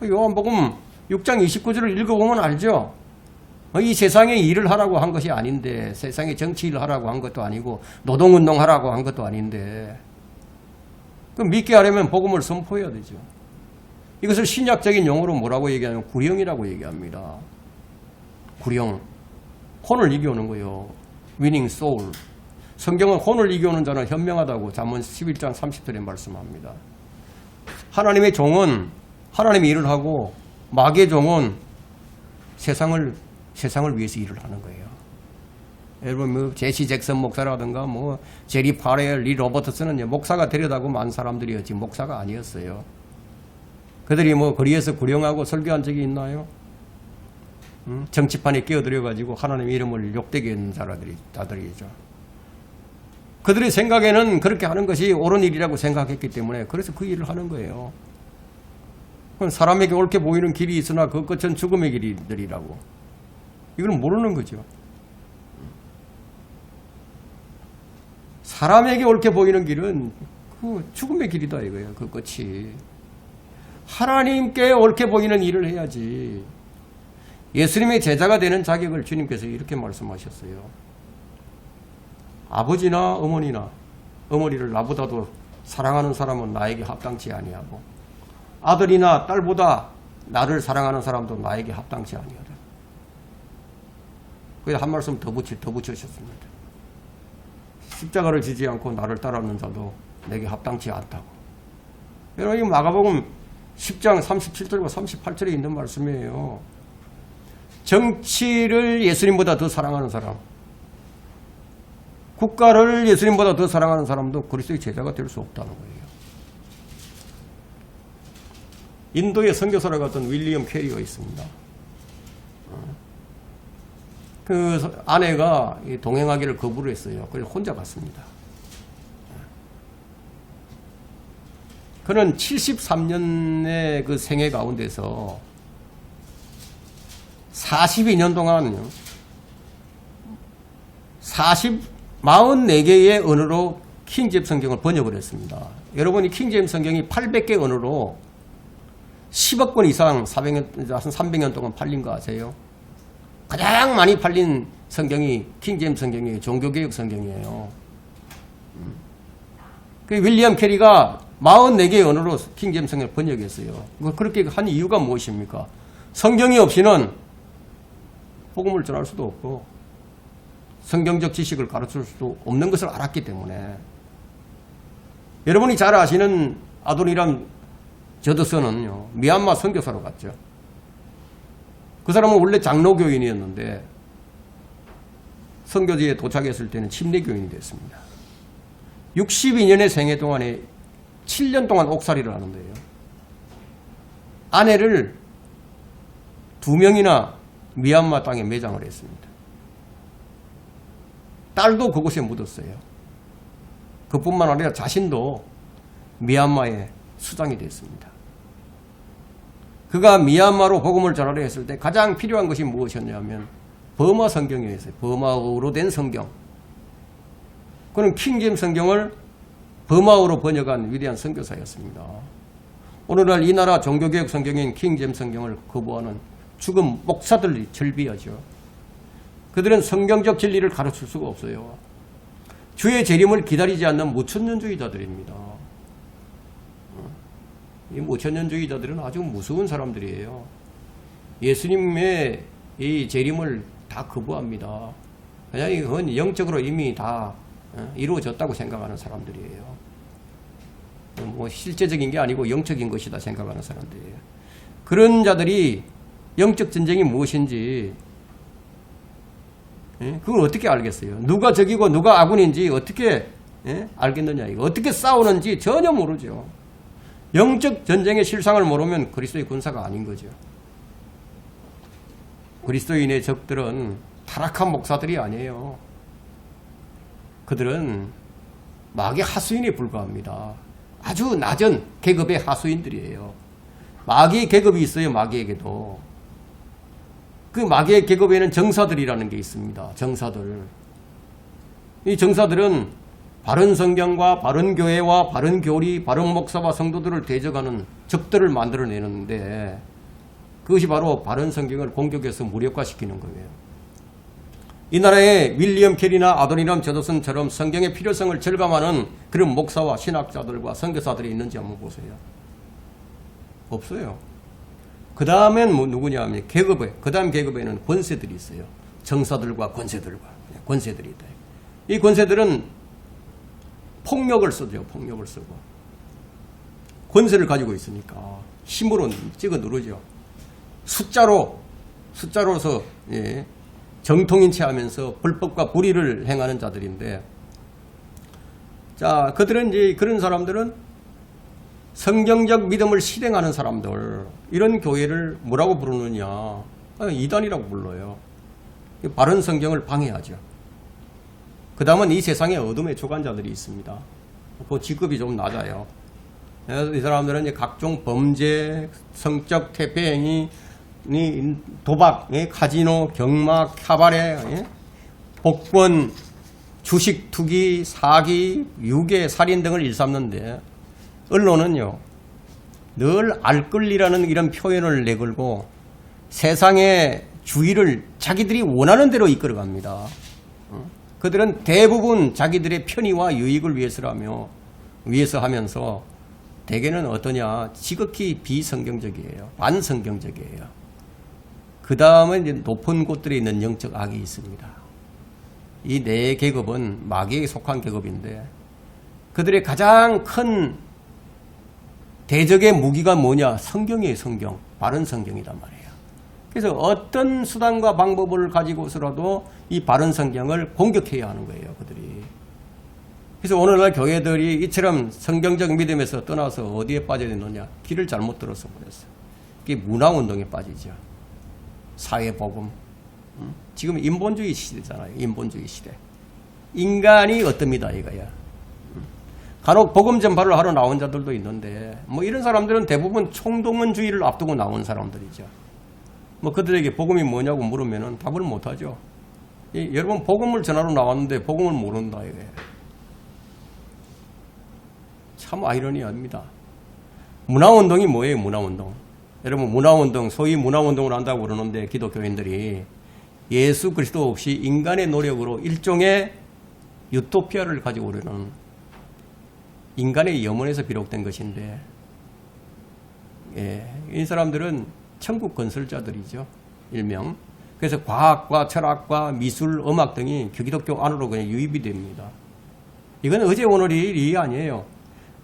요한복음 6장 29절을 읽어보면 알죠? 이 세상에 일을 하라고 한 것이 아닌데, 세상에 정치 일을 하라고 한 것도 아니고, 노동운동 하라고 한 것도 아닌데, 그럼 믿게 하려면 복음을 선포해야 되죠. 이것을 신약적인 용어로 뭐라고 얘기하냐면 구령이라고 얘기합니다. 구령. 혼을 이겨오는 거예요. winning soul. 성경은 혼을 이겨오는 자는 현명하다고 잠언 11장 30절에 말씀합니다. 하나님의 종은 하나님의 일을 하고, 마귀의 종은 세상을 위해서 일을 하는 거예요. 여러분, 뭐 제시 잭슨 목사라든가 뭐 제리 파렐, 리 로버트스는 목사가 되려다고 많은 사람들이었지 목사가 아니었어요. 그들이 뭐 거리에서 구령하고 설교한 적이 있나요? 정치판에 끼어들어가지고 하나님의 이름을 욕되게 했는 자들이죠. 그들의 생각에는 그렇게 하는 것이 옳은 일이라고 생각했기 때문에 그래서 그 일을 하는 거예요. 사람에게 옳게 보이는 길이 있으나 그 끝은 죽음의 길이더라고. 이건 모르는 거죠. 사람에게 옳게 보이는 길은 그 죽음의 길이다 이거예요. 그 끝이. 하나님께 옳게 보이는 일을 해야지. 예수님의 제자가 되는 자격을 주님께서 이렇게 말씀하셨어요. 아버지나 어머니를 나보다도 사랑하는 사람은 나에게 합당치 아니하고, 아들이나 딸보다 나를 사랑하는 사람도 나에게 합당치 아니하다. 그래서 한 말씀 더 붙이셨습니다. 십자가를 지지 않고 나를 따르는 자도 내게 합당치 않다고. 여러분, 이 마가복음 10장 37절과 38절에 있는 말씀이에요. 정치를 예수님보다 더 사랑하는 사람, 국가를 예수님보다 더 사랑하는 사람도 그리스도의 제자가 될 수 없다는 거예요. 인도의 선교사로 갔던 윌리엄 캐리가 있습니다. 그 아내가 동행하기를 거부를 했어요. 그래서 혼자 갔습니다. 그는 73년의 그 생애 가운데서 42년 동안 44개의 언어로 킹제임스 성경을 번역을 했습니다. 여러분이 킹제임스 성경이 800개 언어로 10억 권 이상 300년 동안 팔린 거 아세요? 가장 많이 팔린 성경이 킹제임스 성경이에요. 종교개혁 성경이에요. 그 윌리엄 캐리가 44개의 언어로 킹제임스 성경을 번역했어요. 그렇게 한 이유가 무엇입니까? 성경이 없이는 복음을 전할 수도 없고 성경적 지식을 가르칠 수도 없는 것을 알았기 때문에. 여러분이 잘 아시는 아도니람 저드슨은요, 미얀마 선교사로 갔죠. 그 사람은 원래 장로교인이었는데 선교지에 도착했을 때는 침례교인이 됐습니다. 62년의 생애 동안에 7년 동안 옥살이를 하는데요. 아내를 2명이나 미얀마 땅에 매장을 했습니다. 딸도 그곳에 묻었어요. 그뿐만 아니라 자신도 미얀마에 수장이 됐습니다. 그가 미얀마로 복음을 전하려 했을 때 가장 필요한 것이 무엇이었냐면 버마 성경이었어요. 버마어로 된 성경. 그는 킹제임스 성경을 버마어로 번역한 위대한 선교사였습니다. 오늘날 이 나라 종교개혁 성경인 킹제임스 성경을 거부하는 죽은 목사들이 절비하죠. 그들은 성경적 진리를 가르칠 수가 없어요. 주의 재림을 기다리지 않는 무천년주의자들입니다. 이 무천년주의자들은 아주 무서운 사람들이에요. 예수님의 이 재림을 다 거부합니다. 그냥 이건 영적으로 이미 다 이루어졌다고 생각하는 사람들이에요. 뭐 실제적인 게 아니고 영적인 것이다 생각하는 사람들이에요. 그런 자들이 영적 전쟁이 무엇인지 그걸 어떻게 알겠어요? 누가 적이고 누가 아군인지 어떻게 알겠느냐. 이거 어떻게 싸우는지 전혀 모르죠. 영적 전쟁의 실상을 모르면 그리스도의 군사가 아닌 거죠. 그리스도인의 적들은 타락한 목사들이 아니에요. 그들은 마귀 하수인에 불과합니다. 아주 낮은 계급의 하수인들이에요. 마귀의 계급이 있어요. 마귀에게도. 그 마귀의 계급에는 정사들이라는 게 있습니다. 정사들. 이 정사들은 바른 성경과 바른 교회와 바른 교리, 바른 목사와 성도들을 대적하는 적들을 만들어내는데 그것이 바로 바른 성경을 공격해서 무력화시키는 거예요. 이 나라에 윌리엄 캐리나 아도니람 제도슨처럼 성경의 필요성을 절감하는 그런 목사와 신학자들과 선교사들이 있는지 한번 보세요. 없어요. 그 다음엔 누구냐 하면 계급에, 그 다음 계급에는 권세들이 있어요. 정사들과 권세들이 있다. 이 권세들은 폭력을 쓰죠. 폭력을 쓰고. 권세를 가지고 있으니까 힘으로 찍어 누르죠. 숫자로서 예, 정통인체 하면서 불법과 불의를 행하는 자들인데, 자, 그런 사람들은 성경적 믿음을 실행하는 사람들, 이런 교회를 뭐라고 부르느냐? 이단이라고 불러요. 바른 성경을 방해하죠. 그 다음은 이 세상에 어둠의 주관자들이 있습니다. 그 직급이 좀 낮아요. 이 사람들은 이제 각종 범죄, 성적 퇴폐행위, 도박, 카지노, 경마, 카바레, 복권, 주식 투기, 사기, 유괴, 살인 등을 일삼는데, 언론은요 늘 알권리라는 이런 표현을 내걸고 세상의 주의를 자기들이 원하는 대로 이끌어갑니다. 그들은 대부분 자기들의 편의와 유익을 위해서 하면서 대개는 어떠냐, 지극히 비성경적이에요. 반성경적이에요. 그 다음에 이제 높은 곳들에 있는 영적 악이 있습니다. 이 네 계급은 마귀에 속한 계급인데 그들의 가장 큰 대적의 무기가 뭐냐? 성경이에요. 성경. 바른 성경이란 말이에요. 그래서 어떤 수단과 방법을 가지고서라도 이 바른 성경을 공격해야 하는 거예요. 그들이. 그래서 오늘날 교회들이 이처럼 성경적 믿음에서 떠나서 어디에 빠져 있느냐? 길을 잘못 들어서 버렸어요. 그게 문화운동에 빠지죠. 사회복음. 지금 인본주의 시대잖아요. 인본주의 시대. 인간이 어떻습니다. 이거야. 간혹 복음 전파를 하러 나온 자들도 있는데 뭐 이런 사람들은 대부분 총동원주의를 앞두고 나온 사람들이죠. 뭐 그들에게 복음이 뭐냐고 물으면은 답을 못하죠. 여러분 복음을 전하러 나왔는데 복음을 모른다 이거예요. 참 아이러니합니다. 문화운동이 뭐예요? 문화운동. 여러분 문화운동, 소위 문화운동을 한다고 그러는데 기독교인들이 예수 그리스도 없이 인간의 노력으로 일종의 유토피아를 가지고 오려는 인간의 염원에서 비롯된 것인데, 예, 이 사람들은 천국 건설자들이죠. 일명. 그래서 과학과 철학과 미술, 음악 등이 기독교 안으로 그냥 유입이 됩니다. 이건 어제 오늘의 일이 아니에요.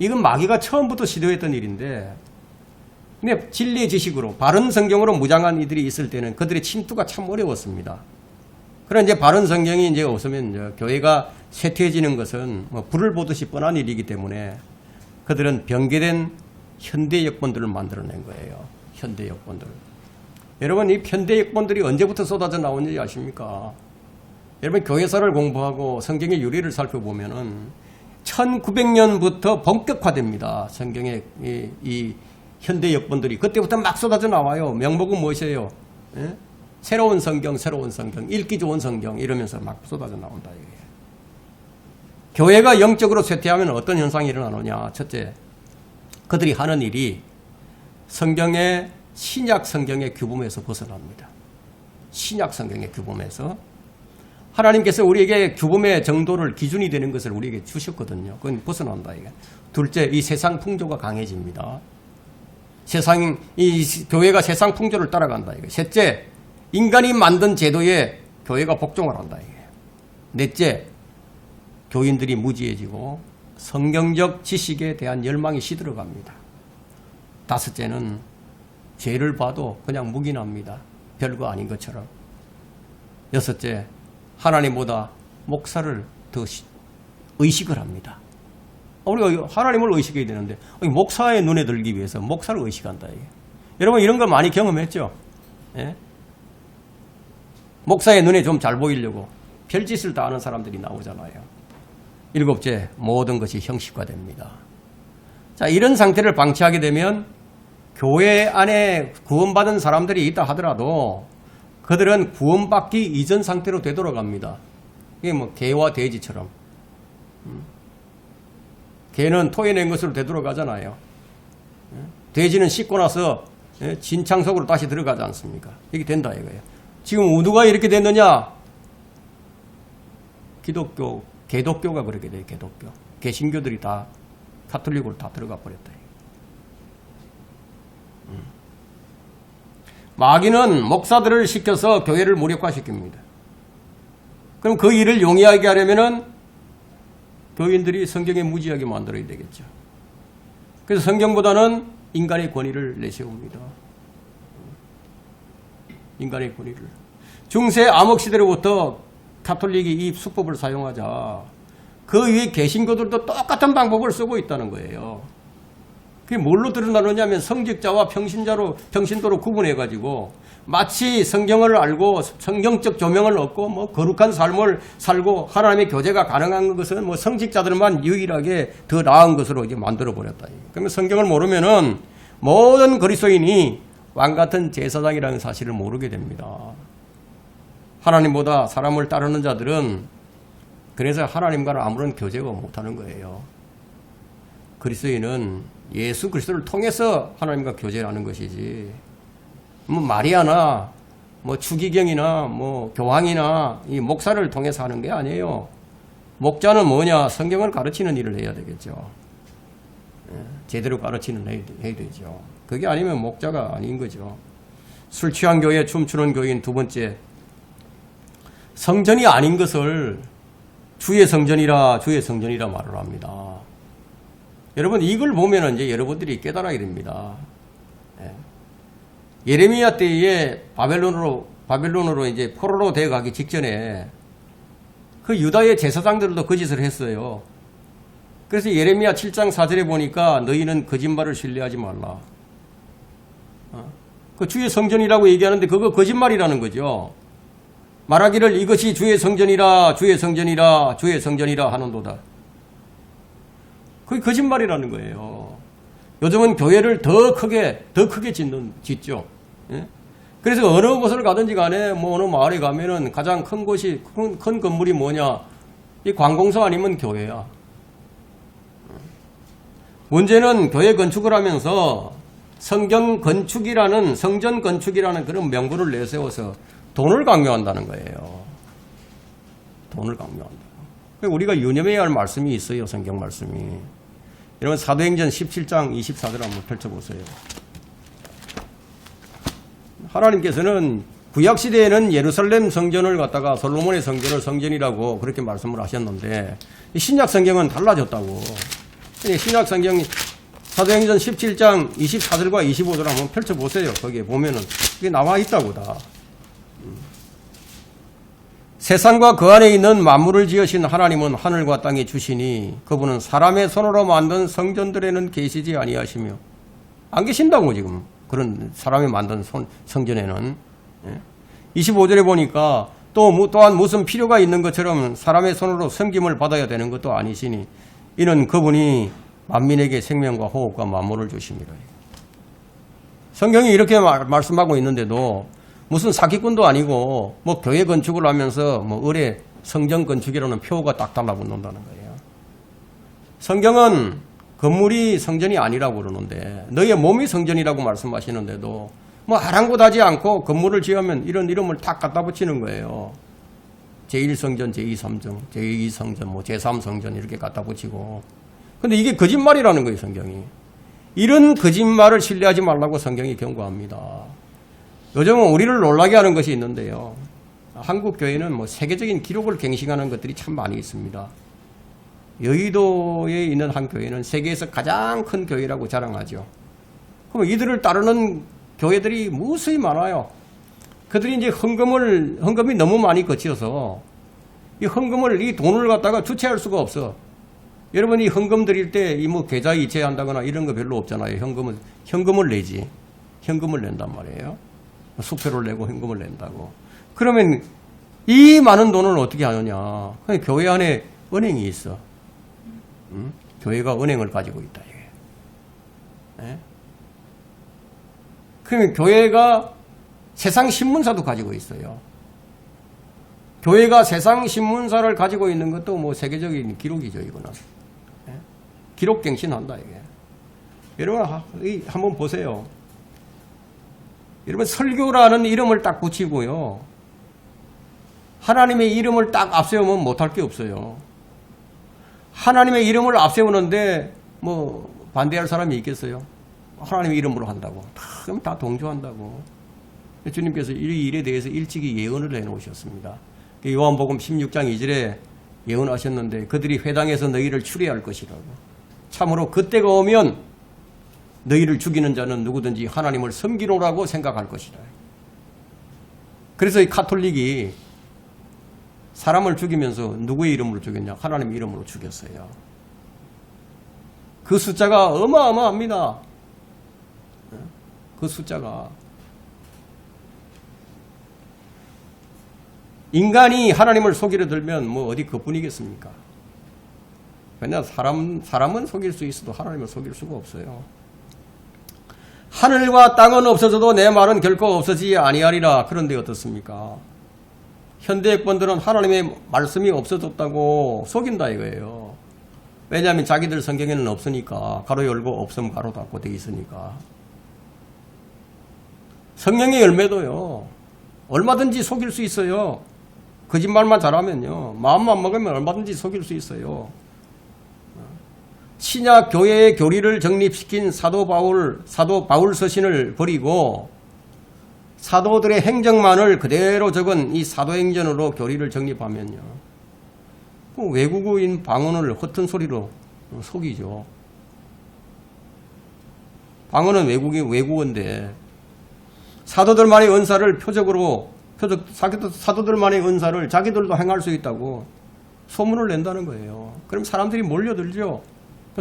이건 마귀가 처음부터 시도했던 일인데, 근데 진리의 지식으로 바른 성경으로 무장한 이들이 있을 때는 그들의 침투가 참 어려웠습니다. 그런 이제 바른 성경이 이제 없으면 이제 교회가 쇠퇴해지는 것은 뭐 불을 보듯이 뻔한 일이기 때문에 그들은 변개된 현대 역본들을 만들어낸 거예요. 현대 역본들. 여러분 이 현대 역본들이 언제부터 쏟아져 나오는지 아십니까? 여러분 교회사를 공부하고 성경의 유래를 살펴보면은 1900년부터 본격화됩니다. 성경의 이 현대 역본들이 그때부터 막 쏟아져 나와요. 명목은 무엇이에요? 예? 새로운 성경, 읽기 좋은 성경 이러면서 막 쏟아져 나온다. 이게. 교회가 영적으로 쇠퇴하면 어떤 현상이 일어나느냐. 첫째, 그들이 하는 일이 성경의 신약 성경의 규범에서 벗어납니다. 신약 성경의 규범에서. 하나님께서 우리에게 규범의 정도를 기준이 되는 것을 우리에게 주셨거든요. 그건 벗어난다. 이게. 둘째, 이 세상 풍조가 강해집니다. 이 교회가 세상 풍조를 따라간다. 이게. 셋째, 인간이 만든 제도에 교회가 복종을 한다. 이게. 넷째, 교인들이 무지해지고 성경적 지식에 대한 열망이 시들어갑니다. 다섯째는 죄를 봐도 그냥 묵인합니다. 별거 아닌 것처럼. 여섯째, 하나님보다 목사를 더 의식을 합니다. 우리가 하나님을 의식해야 되는데 목사의 눈에 들기 위해서 목사를 의식한다. 이게. 여러분 이런 걸 많이 경험했죠? 예? 목사의 눈에 좀 잘 보이려고 별짓을 다 하는 사람들이 나오잖아요. 일곱째, 모든 것이 형식화됩니다. 자, 이런 상태를 방치하게 되면 교회 안에 구원받은 사람들이 있다 하더라도 그들은 구원받기 이전 상태로 되돌아갑니다. 이게 뭐 개와 돼지처럼. 개는 토해낸 것으로 되돌아가잖아요. 돼지는 씻고 나서 진창 속으로 다시 들어가지 않습니까? 이게 된다 이거예요. 지금 누가 이렇게 됐느냐? 기독교, 개독교가 그렇게 돼요. 개독교. 개신교들이 다 가톨릭으로 다 들어가 버렸다. 마귀는 목사들을 시켜서 교회를 무력화시킵니다. 그럼 그 일을 용이하게 하려면은 교인들이 성경에 무지하게 만들어야 되겠죠. 그래서 성경보다는 인간의 권위를 내세웁니다. 인간의 권위를. 중세 암흑시대로부터 가톨릭이 이 수법을 사용하자 그 위에 개신교들도 똑같은 방법을 쓰고 있다는 거예요. 그게 뭘로 드러나느냐면 성직자와 평신도로 구분해가지고 마치 성경을 알고 성경적 조명을 얻고 뭐 거룩한 삶을 살고 하나님의 교제가 가능한 것은 뭐 성직자들만 유일하게 더 나은 것으로 이제 만들어 버렸다. 그러면 성경을 모르면은 모든 그리스도인이 왕 같은 제사장이라는 사실을 모르게 됩니다. 하나님보다 사람을 따르는 자들은 그래서 하나님과는 아무런 교제가 못하는 거예요. 그리스도인은 예수 그리스도를 통해서 하나님과 교제를 하는 것이지 뭐 마리아나 뭐 추기경이나 뭐 교황이나 이 목사를 통해서 하는 게 아니에요. 목자는 뭐냐? 성경을 가르치는 일을 해야 되겠죠. 제대로 가르치는 해야 되죠. 그게 아니면 목자가 아닌 거죠. 술 취한 교회, 춤추는 교인. 두 번째, 성전이 아닌 것을 주의 성전이라 말을 합니다. 여러분 이걸 보면 이제 여러분들이 깨달아야 됩니다. 예레미야 때에 바벨론으로 이제 포로로 되어 가기 직전에 그 유다의 제사장들도 거짓을 했어요. 그래서 예레미야 7장 4절에 보니까 너희는 거짓말을 신뢰하지 말라. 그 주의 성전이라고 얘기하는데 그거 거짓말이라는 거죠. 말하기를 이것이 주의 성전이라 하는도다. 그게 거짓말이라는 거예요. 요즘은 교회를 더 크게 짓죠. 예? 그래서 어느 곳을 가든지 간에 뭐 어느 마을에 가면은 가장 큰 곳이, 큰 건물이 뭐냐? 이 관공서 아니면 교회야. 문제는 교회 건축을 하면서 성전 건축이라는 그런 명분을 내세워서 돈을 강요한다는 거예요. 돈을 강요한다. 우리가 유념해야 할 말씀이 있어요. 성경 말씀이. 여러분 사도행전 17장 24절 한번 펼쳐보세요. 하나님께서는 구약시대에는 예루살렘 성전을 갖다가 솔로몬의 성전을 성전이라고 그렇게 말씀을 하셨는데 신약 성경은 달라졌다고. 신약 성경 사도행전 17장 24절과 25절 한번 펼쳐보세요. 거기에 보면은 그게 나와 있다고 다. 세상과 그 안에 있는 만물을 지으신 하나님은 하늘과 땅에 주시니 그분은 사람의 손으로 만든 성전들에는 계시지 아니하시며 안 계신다고 지금 그런 사람이 만든 성전에는. 25절에 보니까 또한 무슨 필요가 있는 것처럼 사람의 손으로 섬김을 받아야 되는 것도 아니시니 이는 그분이 만민에게 생명과 호흡과 만물을 주십니다. 성경이 이렇게 말씀하고 있는데도 무슨 사기꾼도 아니고 뭐 교회 건축을 하면서 뭐 의뢰 성전 건축이라는 표가 딱 달라붙는다는 거예요. 성경은 건물이 성전이 아니라고 그러는데 너희의 몸이 성전이라고 말씀하시는데도 뭐 아랑곳하지 않고 건물을 지으면 이런 이름을 딱 갖다 붙이는 거예요. 제1성전, 제2성전, 뭐 제3성전 이렇게 갖다 붙이고. 근데 이게 거짓말이라는 거예요, 성경이. 이런 거짓말을 신뢰하지 말라고 성경이 경고합니다. 요즘은 우리를 놀라게 하는 것이 있는데요. 한국 교회는 뭐 세계적인 기록을 갱신하는 것들이 참 많이 있습니다. 여의도에 있는 한 교회는 세계에서 가장 큰 교회라고 자랑하죠. 그럼 이들을 따르는 교회들이 무수히 많아요. 그들이 이제 헌금이 너무 많이 거쳐서 이 돈을 갖다가 주체할 수가 없어. 여러분이 헌금 드릴 때 이 뭐 계좌 이체한다거나 이런 거 별로 없잖아요. 현금을 내지. 현금을 낸단 말이에요. 수표를 내고 현금을 낸다고. 그러면 이 많은 돈을 어떻게 하느냐. 교회 안에 은행이 있어. 교회가 은행을 가지고 있다. 예? 그러면 교회가 세상 신문사도 가지고 있어요. 교회가 세상 신문사를 가지고 있는 것도 뭐 세계적인 기록이죠, 이거는. 예? 기록 갱신한다, 이게. 여러분, 한번 보세요. 여러분, 설교라는 이름을 딱 붙이고요. 하나님의 이름을 딱 앞세우면 못할 게 없어요. 하나님의 이름을 앞세우는데 뭐 반대할 사람이 있겠어요? 하나님의 이름으로 한다고. 그럼 다 동조한다고. 주님께서 이 일에 대해서 일찍이 예언을 해놓으셨습니다. 요한복음 16장 2절에 예언하셨는데 그들이 회당에서 너희를 추리할 것이라고. 참으로 그때가 오면 너희를 죽이는 자는 누구든지 하나님을 섬기노라고 생각할 것이다. 그래서 이 카톨릭이 사람을 죽이면서 누구의 이름으로 죽였냐? 하나님의 이름으로 죽였어요. 그 숫자가 어마어마합니다. 그 숫자가. 인간이 하나님을 속이려 들면 뭐 어디 그뿐이겠습니까? 그냥 사람은 속일 수 있어도 하나님을 속일 수가 없어요. 하늘과 땅은 없어져도 내 말은 결코 없어지지 아니하리라. 그런데 어떻습니까? 현대학번들은 하나님의 말씀이 없어졌다고 속인다 이거예요. 왜냐하면 자기들 성경에는 없으니까. 가로 열고 없으면 가로 닫고 돼 있으니까. 성령의 열매도요. 얼마든지 속일 수 있어요. 거짓말만 잘하면요. 마음만 먹으면 얼마든지 속일 수 있어요. 신약 교회의 교리를 정립시킨 사도 바울 서신을 버리고 사도들의 행적만을 그대로 적은 이 사도행전으로 교리를 정립하면요. 외국인 방언을 허튼 소리로 속이죠. 방언은 외국어인데 사도들만의 은사를 사도들만의 은사를 자기들도 행할 수 있다고 소문을 낸다는 거예요. 그럼 사람들이 몰려들죠.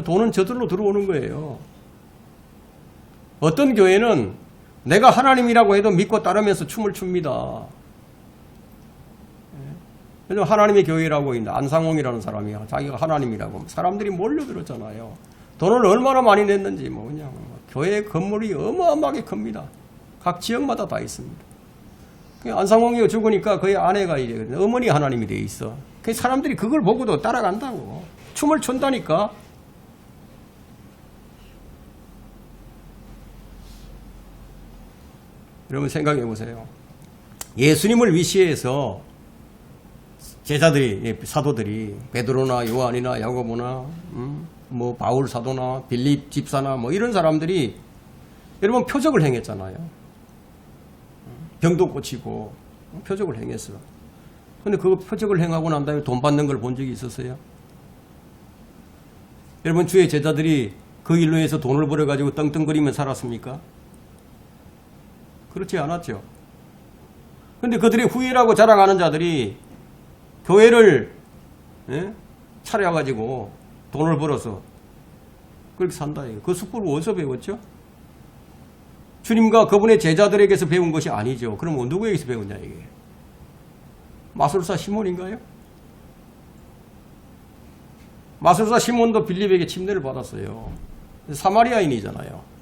돈은 저들로 들어오는 거예요. 어떤 교회는 내가 하나님이라고 해도 믿고 따르면서 춤을 춥니다. 하나님의 교회라고 있는데 안상홍이라는 사람이야. 자기가 하나님이라고. 사람들이 몰려들었잖아요. 돈을 얼마나 많이 냈는지 그냥 교회 건물이 어마어마하게 큽니다. 각 지역마다 다 있습니다. 안상홍이가 죽으니까 그의 아내가 이제 어머니 하나님이 돼 있어. 사람들이 그걸 보고도 따라간다고. 춤을 춘다니까. 여러분 생각해 보세요. 예수님을 위시해서 제자들이, 사도들이 베드로나 요한이나 야고보나 뭐 바울 사도나 빌립 집사나 뭐 이런 사람들이 여러분 표적을 행했잖아요. 병도 고치고 표적을 행했어. 근데 그 표적을 행하고 난 다음에 돈 받는 걸 본 적이 있었어요? 여러분 주의 제자들이 그 일로 해서 돈을 벌어가지고 떵떵거리며 살았습니까? 그렇지 않았죠. 근데 그들의 후예라고 자랑하는 자들이 교회를 차려가지고 돈을 벌어서 그렇게 산다. 그 숙부를 어디서 배웠죠? 주님과 그분의 제자들에게서 배운 것이 아니죠. 그럼 누구에게서 배웠냐 이게? 마술사 시몬인가요? 마술사 시몬도 빌립에게 침례를 받았어요. 사마리아인이잖아요.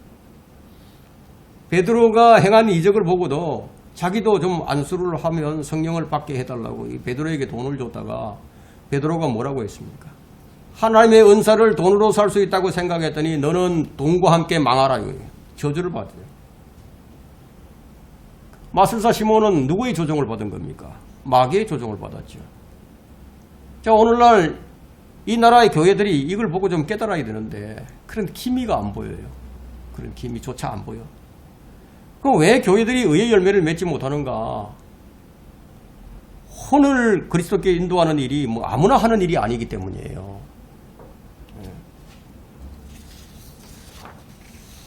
베드로가 행한 이적을 보고도 자기도 좀 안수를 하면 성령을 받게 해달라고 베드로에게 돈을 줬다가 베드로가 뭐라고 했습니까? 하나님의 은사를 돈으로 살 수 있다고 생각했더니 너는 돈과 함께 망하라. 저주를 받아요. 마술사 시몬은 누구의 조종을 받은 겁니까? 마귀의 조종을 받았죠. 자, 오늘날 이 나라의 교회들이 이걸 보고 좀 깨달아야 되는데 그런 기미가 안 보여요. 그런 기미조차 안 보여. 그럼 왜 교회들이 의의 열매를 맺지 못하는가? 혼을 그리스도께 인도하는 일이 뭐 아무나 하는 일이 아니기 때문이에요.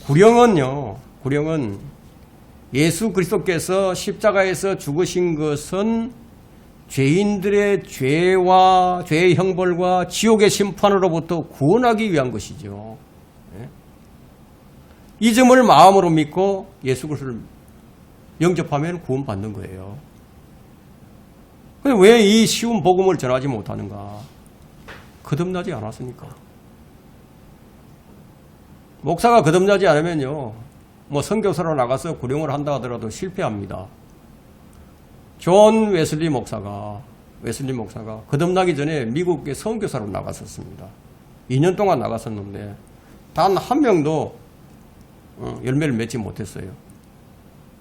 구령은 예수 그리스도께서 십자가에서 죽으신 것은 죄인들의 죄와 죄의 형벌과 지옥의 심판으로부터 구원하기 위한 것이죠. 이 점을 마음으로 믿고 예수 그리스도를 영접하면 구원받는 거예요. 왜 이 쉬운 복음을 전하지 못하는가? 거듭나지 않았으니까. 목사가 거듭나지 않으면요, 뭐 선교사로 나가서 구령을 한다 하더라도 실패합니다. 존 웨슬리 목사가 거듭나기 전에 미국에 선교사로 나갔었습니다. 2년 동안 나갔었는데 단 한 명도 열매를 맺지 못했어요.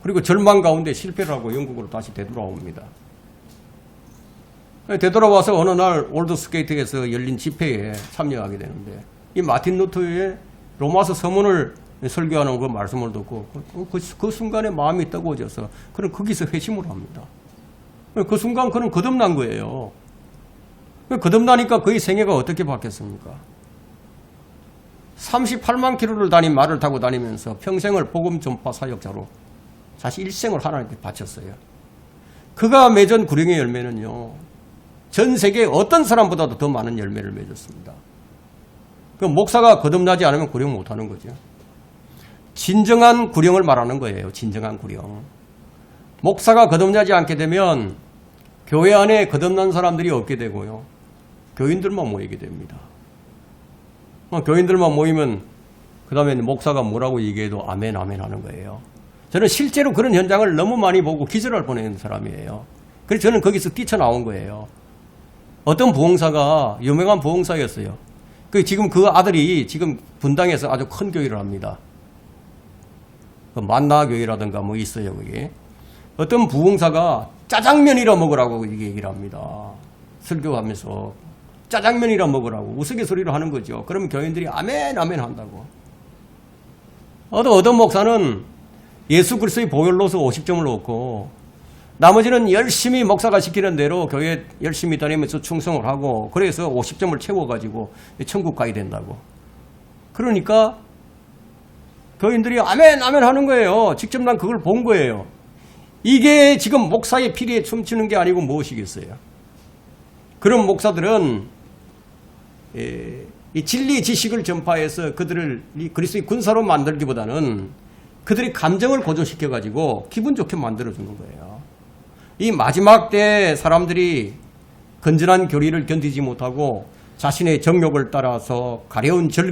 그리고 절망 가운데 실패를 하고 영국으로 다시 되돌아옵니다. 되돌아와서 어느 날 올드스케이트에서 열린 집회에 참여하게 되는데 이 마틴 루터의 로마서 서문을 설교하는 그 말씀을 듣고 그 순간에 마음이 뜨거워져서 그는 거기서 회심을 합니다. 그 순간 그는 거듭난 거예요. 거듭나니까 그의 생애가 어떻게 바뀌었습니까? 38만 킬로를 다닌 말을 타고 다니면서 평생을 복음 전파 사역자로 자신 일생을 하나님께 바쳤어요. 그가 맺은 구령의 열매는요, 전 세계 어떤 사람보다도 더 많은 열매를 맺었습니다. 그 목사가 거듭나지 않으면 구령 못하는 거죠. 진정한 구령을 말하는 거예요. 진정한 구령. 목사가 거듭나지 않게 되면 교회 안에 거듭난 사람들이 없게 되고요, 교인들만 모이게 됩니다. 교인들만 모이면 그 다음에 목사가 뭐라고 얘기해도 아멘 아멘 하는 거예요. 저는 실제로 그런 현장을 너무 많이 보고 기절할 뻔한 사람이에요. 그래서 저는 거기서 뛰쳐나온 거예요. 어떤 부흥사가 유명한 부흥사였어요. 지금 그 아들이 지금 분당에서 아주 큰 교회를 합니다. 만나교회라든가 뭐 있어요, 거기. 어떤 부흥사가 짜장면이라 먹으라고 얘기를 합니다. 설교하면서 짜장면이라 먹으라고 우스갯소리로 하는 거죠. 그러면 교인들이 아멘 아멘 한다고. 어떤 목사는 예수 그리스도의 보혈로서 50점을 얻고 나머지는 열심히 목사가 시키는 대로 교회 열심히 다니면서 충성을 하고 그래서 50점을 채워가지고 천국 가야 된다고. 그러니까 교인들이 아멘 아멘 하는 거예요. 직접 난 그걸 본 거예요. 이게 지금 목사의 피리에 춤추는 게 아니고 무엇이겠어요. 그런 목사들은 이 진리 지식을 전파해서 그들을 그리스도의 군사로 만들기보다는 그들의 감정을 고조시켜가지고 기분 좋게 만들어주는 거예요. 이 마지막 때 사람들이 건전한 교리를 견디지 못하고 자신의 정욕을 따라서 가려운 길을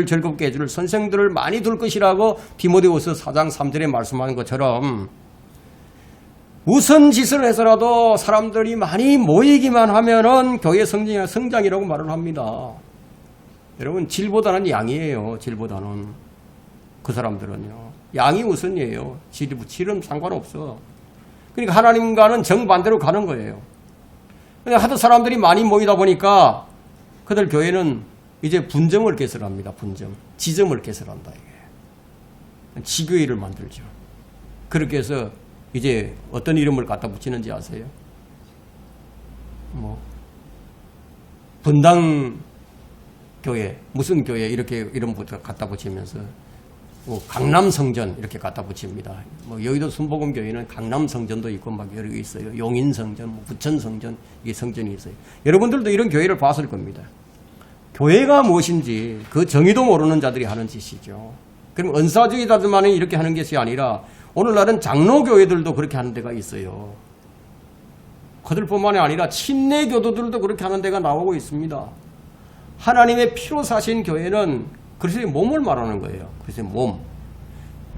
즐겁게 해줄 선생들을 많이 둘 것이라고 디모데후서 4장 3절에 말씀하는 것처럼 무슨 짓을 해서라도 사람들이 많이 모이기만 하면은 교회 성장이라고 말을 합니다. 여러분, 질보다는 양이에요. 질보다는. 그 사람들은요. 양이 우선이에요. 질은 상관없어. 그러니까 하나님과는 정반대로 가는 거예요. 근데 하도 사람들이 많이 모이다 보니까 그들 교회는 이제 분점을 개설합니다. 분점. 지점을 개설한다, 이게. 지교회를 만들죠. 그렇게 해서 이제 어떤 이름을 갖다 붙이는지 아세요? 분당 교회, 무슨 교회 이렇게 이름부터 갖다 붙이면서 강남 성전 이렇게 갖다 붙입니다. 여의도 순복음 교회는 강남 성전도 있고 막 여러 개 있어요. 용인 성전, 부천 성전, 이게 성전이 있어요. 여러분들도 이런 교회를 봤을 겁니다. 교회가 무엇인지 그 정의도 모르는 자들이 하는 짓이죠. 그럼 은사주의자들만이 이렇게 하는 것이 아니라 오늘날은 장로교회들도 그렇게 하는 데가 있어요. 그들뿐만이 아니라 침례교도들도 그렇게 하는 데가 나오고 있습니다. 하나님의 피로 사신 교회는 그리스도의 몸을 말하는 거예요. 그리스도의 몸.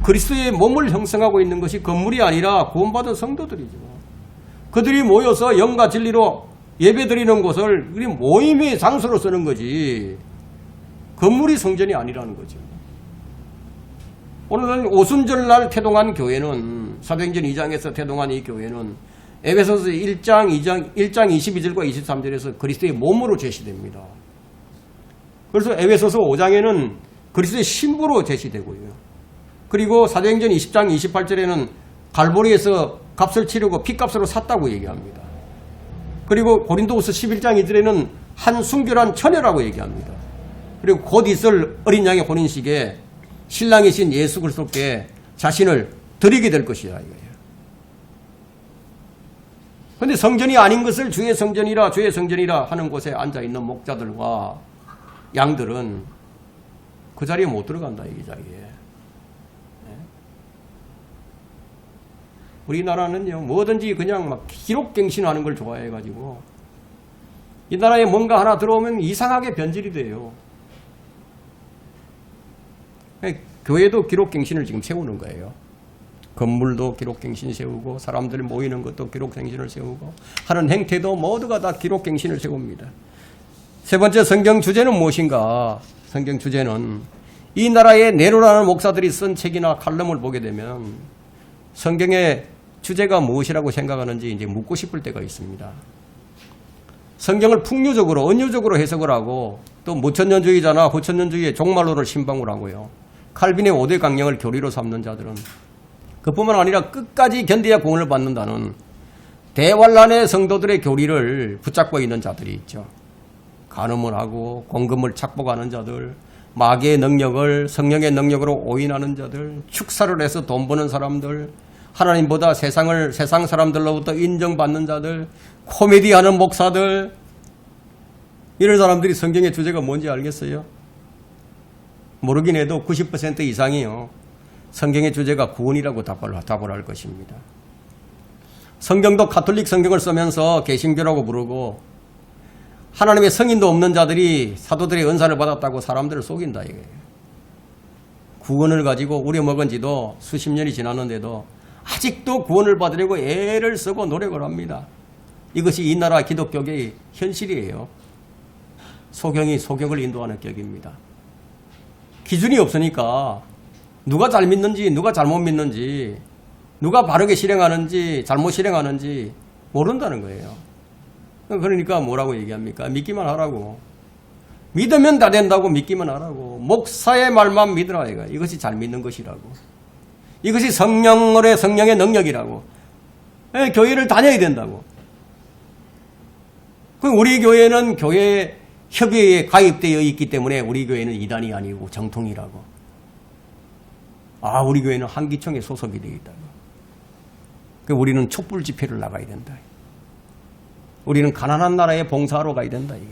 그리스도의 몸을 형성하고 있는 것이 건물이 아니라 구원받은 성도들이죠. 그들이 모여서 영과 진리로 예배드리는 곳을 모임의 장소로 쓰는 거지 건물이 성전이 아니라는 거죠. 오늘은 오순절날 태동한 교회는 사도행전 2장에서 태동한 이 교회는 에베소서 1장 22절과 23절에서 그리스도의 몸으로 제시됩니다. 그래서 에베소서 5장에는 그리스도의 신부로 제시되고요. 그리고 사도행전 20장 28절에는 갈보리에서 값을 치르고 피값으로 샀다고 얘기합니다. 그리고 고린도후서 11장 2절에는 한 순결한 처녀라고 얘기합니다. 그리고 곧 있을 어린 양의 혼인식에 신랑이신 예수 그리스도께 자신을 드리게 될 것이다 이거예요. 그런데 성전이 아닌 것을 주의 성전이라 하는 곳에 앉아있는 목자들과 양들은 그 자리에 못 들어간다 이 자리에. 우리나라는요 뭐든지 그냥 막 기록갱신하는 걸 좋아해가지고 이 나라에 뭔가 하나 들어오면 이상하게 변질이 돼요. 교회도 기록갱신을 지금 세우는 거예요. 건물도 기록갱신 세우고 사람들이 모이는 것도 기록갱신을 세우고 하는 행태도 모두가 다 기록갱신을 세웁니다. 세 번째 성경 주제는 무엇인가? 성경 주제는 이 나라의 네로라는 목사들이 쓴 책이나 칼럼을 보게 되면 성경의 주제가 무엇이라고 생각하는지 이제 묻고 싶을 때가 있습니다. 성경을 풍류적으로 은유적으로 해석을 하고 또 무천년주의자나 후천년주의의 종말론을 신방을 하고요. 칼빈의 5대 강령을 교리로 삼는 자들은 그뿐만 아니라 끝까지 견뎌야 구원을 받는다는 대환란의 성도들의 교리를 붙잡고 있는 자들이 있죠. 간음을 하고 공금을 착복하는 자들, 마귀의 능력을 성령의 능력으로 오인하는 자들, 축사를 해서 돈 버는 사람들, 하나님보다 세상 사람들로부터 인정받는 자들, 코미디하는 목사들, 이런 사람들이 성경의 주제가 뭔지 알겠어요? 모르긴 해도 90% 이상이요. 성경의 주제가 구원이라고 답을 할 것입니다. 성경도 가톨릭 성경을 쓰면서 개신교라고 부르고 하나님의 성인도 없는 자들이 사도들의 은사를 받았다고 사람들을 속인다 이거예요. 구원을 가지고 우려먹은 지도 수십 년이 지났는데도 아직도 구원을 받으려고 애를 쓰고 노력을 합니다. 이것이 이 나라 기독교계의 현실이에요. 소경이 소경을 인도하는 격입니다. 기준이 없으니까 누가 잘 믿는지 누가 잘못 믿는지 누가 바르게 실행하는지 잘못 실행하는지 모른다는 거예요. 그러니까 뭐라고 얘기합니까? 믿기만 하라고. 믿으면 다 된다고 믿기만 하라고. 목사의 말만 믿으라 이거. 이것이 잘 믿는 것이라고. 이것이 성령의 능력이라고. 교회를 다녀야 된다고. 우리 교회는 교회 협의회에 가입되어 있기 때문에 우리 교회는 이단이 아니고 정통이라고. 우리 교회는 한기총에 소속이 되어 있다고. 우리는 촛불 집회를 나가야 된다. 우리는 가난한 나라에 봉사하러 가야 된다. 이게.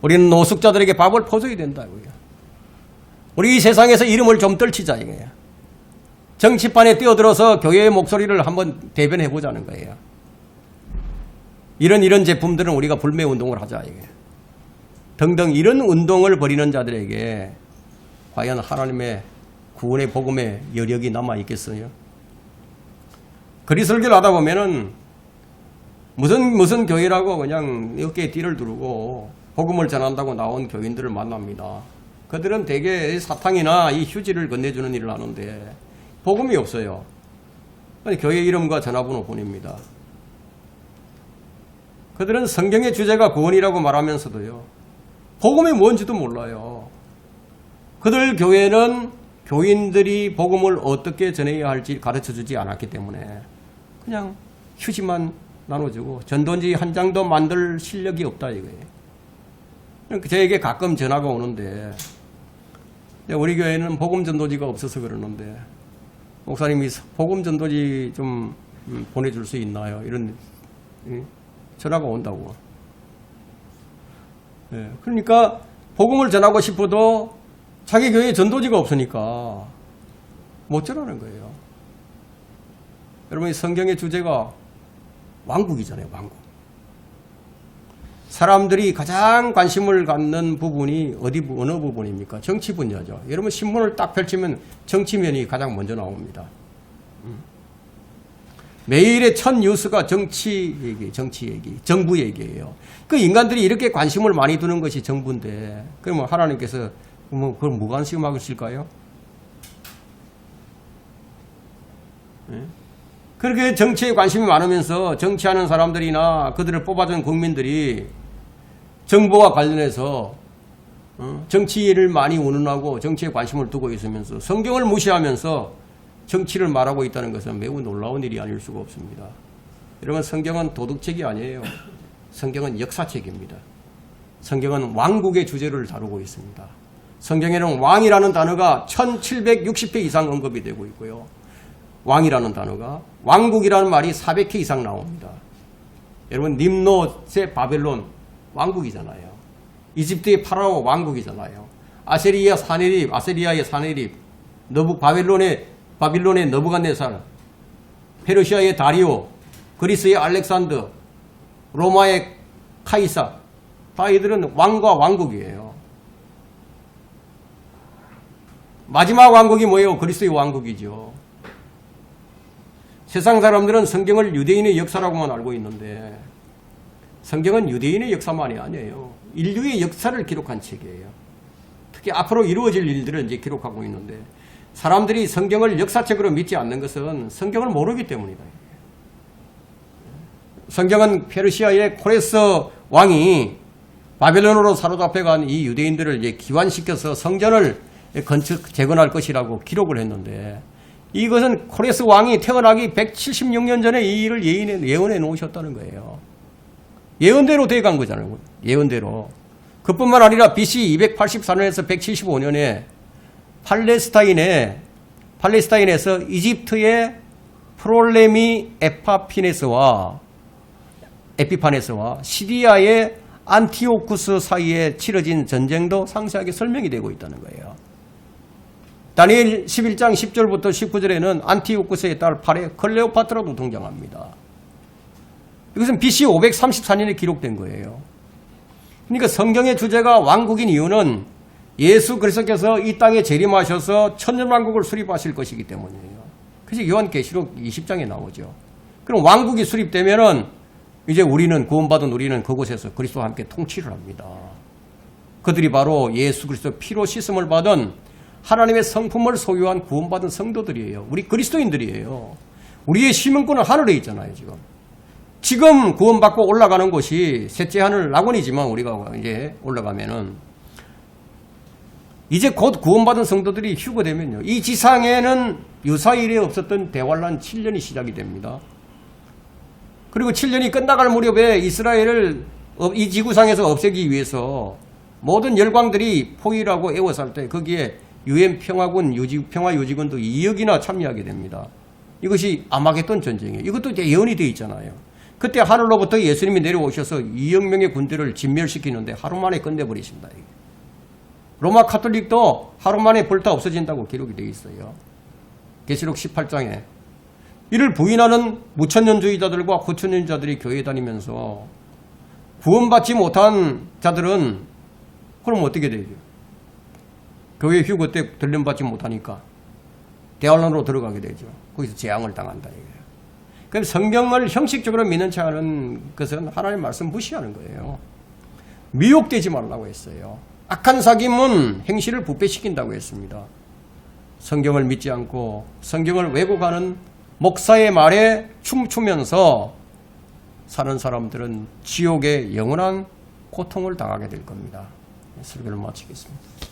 우리는 노숙자들에게 밥을 퍼줘야 된다고요. 우리 이 세상에서 이름을 좀 떨치자 이거예요. 정치판에 뛰어들어서 교회의 목소리를 한번 대변해 보자는 거예요. 이런 제품들은 우리가 불매 운동을 하자 이게. 등등 이런 운동을 벌이는 자들에게 과연 하나님의 구원의 복음의 여력이 남아 있겠어요? 그리설교를 하다 보면은 무슨 교회라고 그냥 어깨에 띠를 두르고 복음을 전한다고 나온 교인들을 만납니다. 그들은 대개 사탕이나 이 휴지를 건네주는 일을 하는데 복음이 없어요. 교회 이름과 전화번호 보냅니다. 그들은 성경의 주제가 구원이라고 말하면서도요. 복음이 뭔지도 몰라요. 그들 교회는 교인들이 복음을 어떻게 전해야 할지 가르쳐주지 않았기 때문에 그냥 휴지만 나눠주고 전도지 한 장도 만들 실력이 없다 이거예요. 저에게 가끔 전화가 오는데 우리 교회는 복음 전도지가 없어서 그러는데 목사님이 복음 전도지 좀 보내줄 수 있나요? 이런 전화가 온다고. 그러니까 복음을 전하고 싶어도 자기 교회에 전도지가 없으니까 못 전하는 거예요. 여러분, 성경의 주제가 왕국이잖아요. 왕국. 사람들이 가장 관심을 갖는 부분이 어느 부분입니까? 정치 분야죠. 여러분 신문을 딱 펼치면 정치면이 가장 먼저 나옵니다. 매일의 첫 뉴스가 정치 얘기, 정부 얘기예요. 그 인간들이 이렇게 관심을 많이 두는 것이 정부인데, 그러면 하나님께서 그걸 무관심하실까요? 그렇게 정치에 관심이 많으면서 정치하는 사람들이나 그들을 뽑아준 국민들이 정부와 관련해서 정치를 많이 운운하고 정치에 관심을 두고 있으면서 성경을 무시하면서 정치를 말하고 있다는 것은 매우 놀라운 일이 아닐 수가 없습니다. 여러분, 성경은 도덕책이 아니에요. 성경은 역사책입니다. 성경은 왕국의 주제를 다루고 있습니다. 성경에는 왕이라는 단어가 1760회 이상 언급이 되고 있고요. 왕이라는 단어가, 왕국이라는 말이 400회 이상 나옵니다. 여러분, 님롯의 바벨론 왕국이잖아요. 이집트의 파라오 왕국이잖아요. 아세리아의 사네립, 바빌론의 너부갓네살, 페르시아의 다리오, 그리스의 알렉산더, 로마의 카이사, 다 이들은 왕과 왕국이에요. 마지막 왕국이 뭐예요? 그리스도의 왕국이죠. 세상 사람들은 성경을 유대인의 역사라고만 알고 있는데 성경은 유대인의 역사만이 아니에요. 인류의 역사를 기록한 책이에요. 특히 앞으로 이루어질 일들을 이제 기록하고 있는데 사람들이 성경을 역사책으로 믿지 않는 것은 성경을 모르기 때문이다. 성경은 페르시아의 코레스 왕이 바벨론으로 사로잡혀간 이 유대인들을 이제 기환시켜서 성전을 재건할 것이라고 기록을 했는데 이것은 코레스 왕이 태어나기 176년 전에 이 일을 예언해 놓으셨다는 거예요. 예언대로 돼간 거잖아요. 예언대로. 그뿐만 아니라 BC 284년에서 175년에 팔레스타인에서 이집트의 프롤레미 에피파네스와 시리아의 안티오쿠스 사이에 치러진 전쟁도 상세하게 설명이 되고 있다는 거예요. 다니엘 11장 10절부터 19절에는 안티오쿠스의 딸 클레오파트라도 등장합니다. 이것은 BC 534년에 기록된 거예요. 그러니까 성경의 주제가 왕국인 이유는 예수 그리스도께서 이 땅에 재림하셔서 천년왕국을 수립하실 것이기 때문이에요. 그래서 요한계시록 20장에 나오죠. 그럼 왕국이 수립되면은 이제 구원받은 우리는 그곳에서 그리스도와 함께 통치를 합니다. 그들이 바로 예수 그리스도 피로 씻음을 받은 하나님의 성품을 소유한 구원받은 성도들이에요. 우리 그리스도인들이에요. 우리의 시민권은 하늘에 있잖아요, 지금 구원받고 올라가는 곳이 셋째 하늘 낙원이지만 우리가 이제 올라가면은 이제 곧 구원받은 성도들이 휴거되면요. 이 지상에는 유사일에 없었던 대환란 7년이 시작이 됩니다. 그리고 7년이 끝나갈 무렵에 이스라엘을 이 지구상에서 없애기 위해서 모든 열광들이 포위하고 애워살 때 거기에 유엔 평화유지군도 2억이나 참여하게 됩니다. 이것이 아마겟돈 전쟁이에요. 이것도 이제 예언이 되어 있잖아요. 그때 하늘로부터 예수님이 내려오셔서 2억 명의 군대를 진멸시키는데 하루 만에 끝내버리신다. 로마 카톨릭도 하루 만에 불타 없어진다고 기록이 되어 있어요. 계시록 18장에. 이를 부인하는 무천년주의자들과 구천년주의자들이 교회에 다니면서 구원받지 못한 자들은 그럼 어떻게 되죠? 교회 휴거 때 들림받지 못하니까 대환란으로 들어가게 되죠. 거기서 재앙을 당한다. 그럼 성경을 형식적으로 믿는 척 하는 것은 하나님의 말씀 무시하는 거예요. 미혹되지 말라고 했어요. 악한 사귐은 행실을 부패시킨다고 했습니다. 성경을 믿지 않고 성경을 왜곡하는 목사의 말에 춤추면서 사는 사람들은 지옥의 영원한 고통을 당하게 될 겁니다. 설교를 마치겠습니다.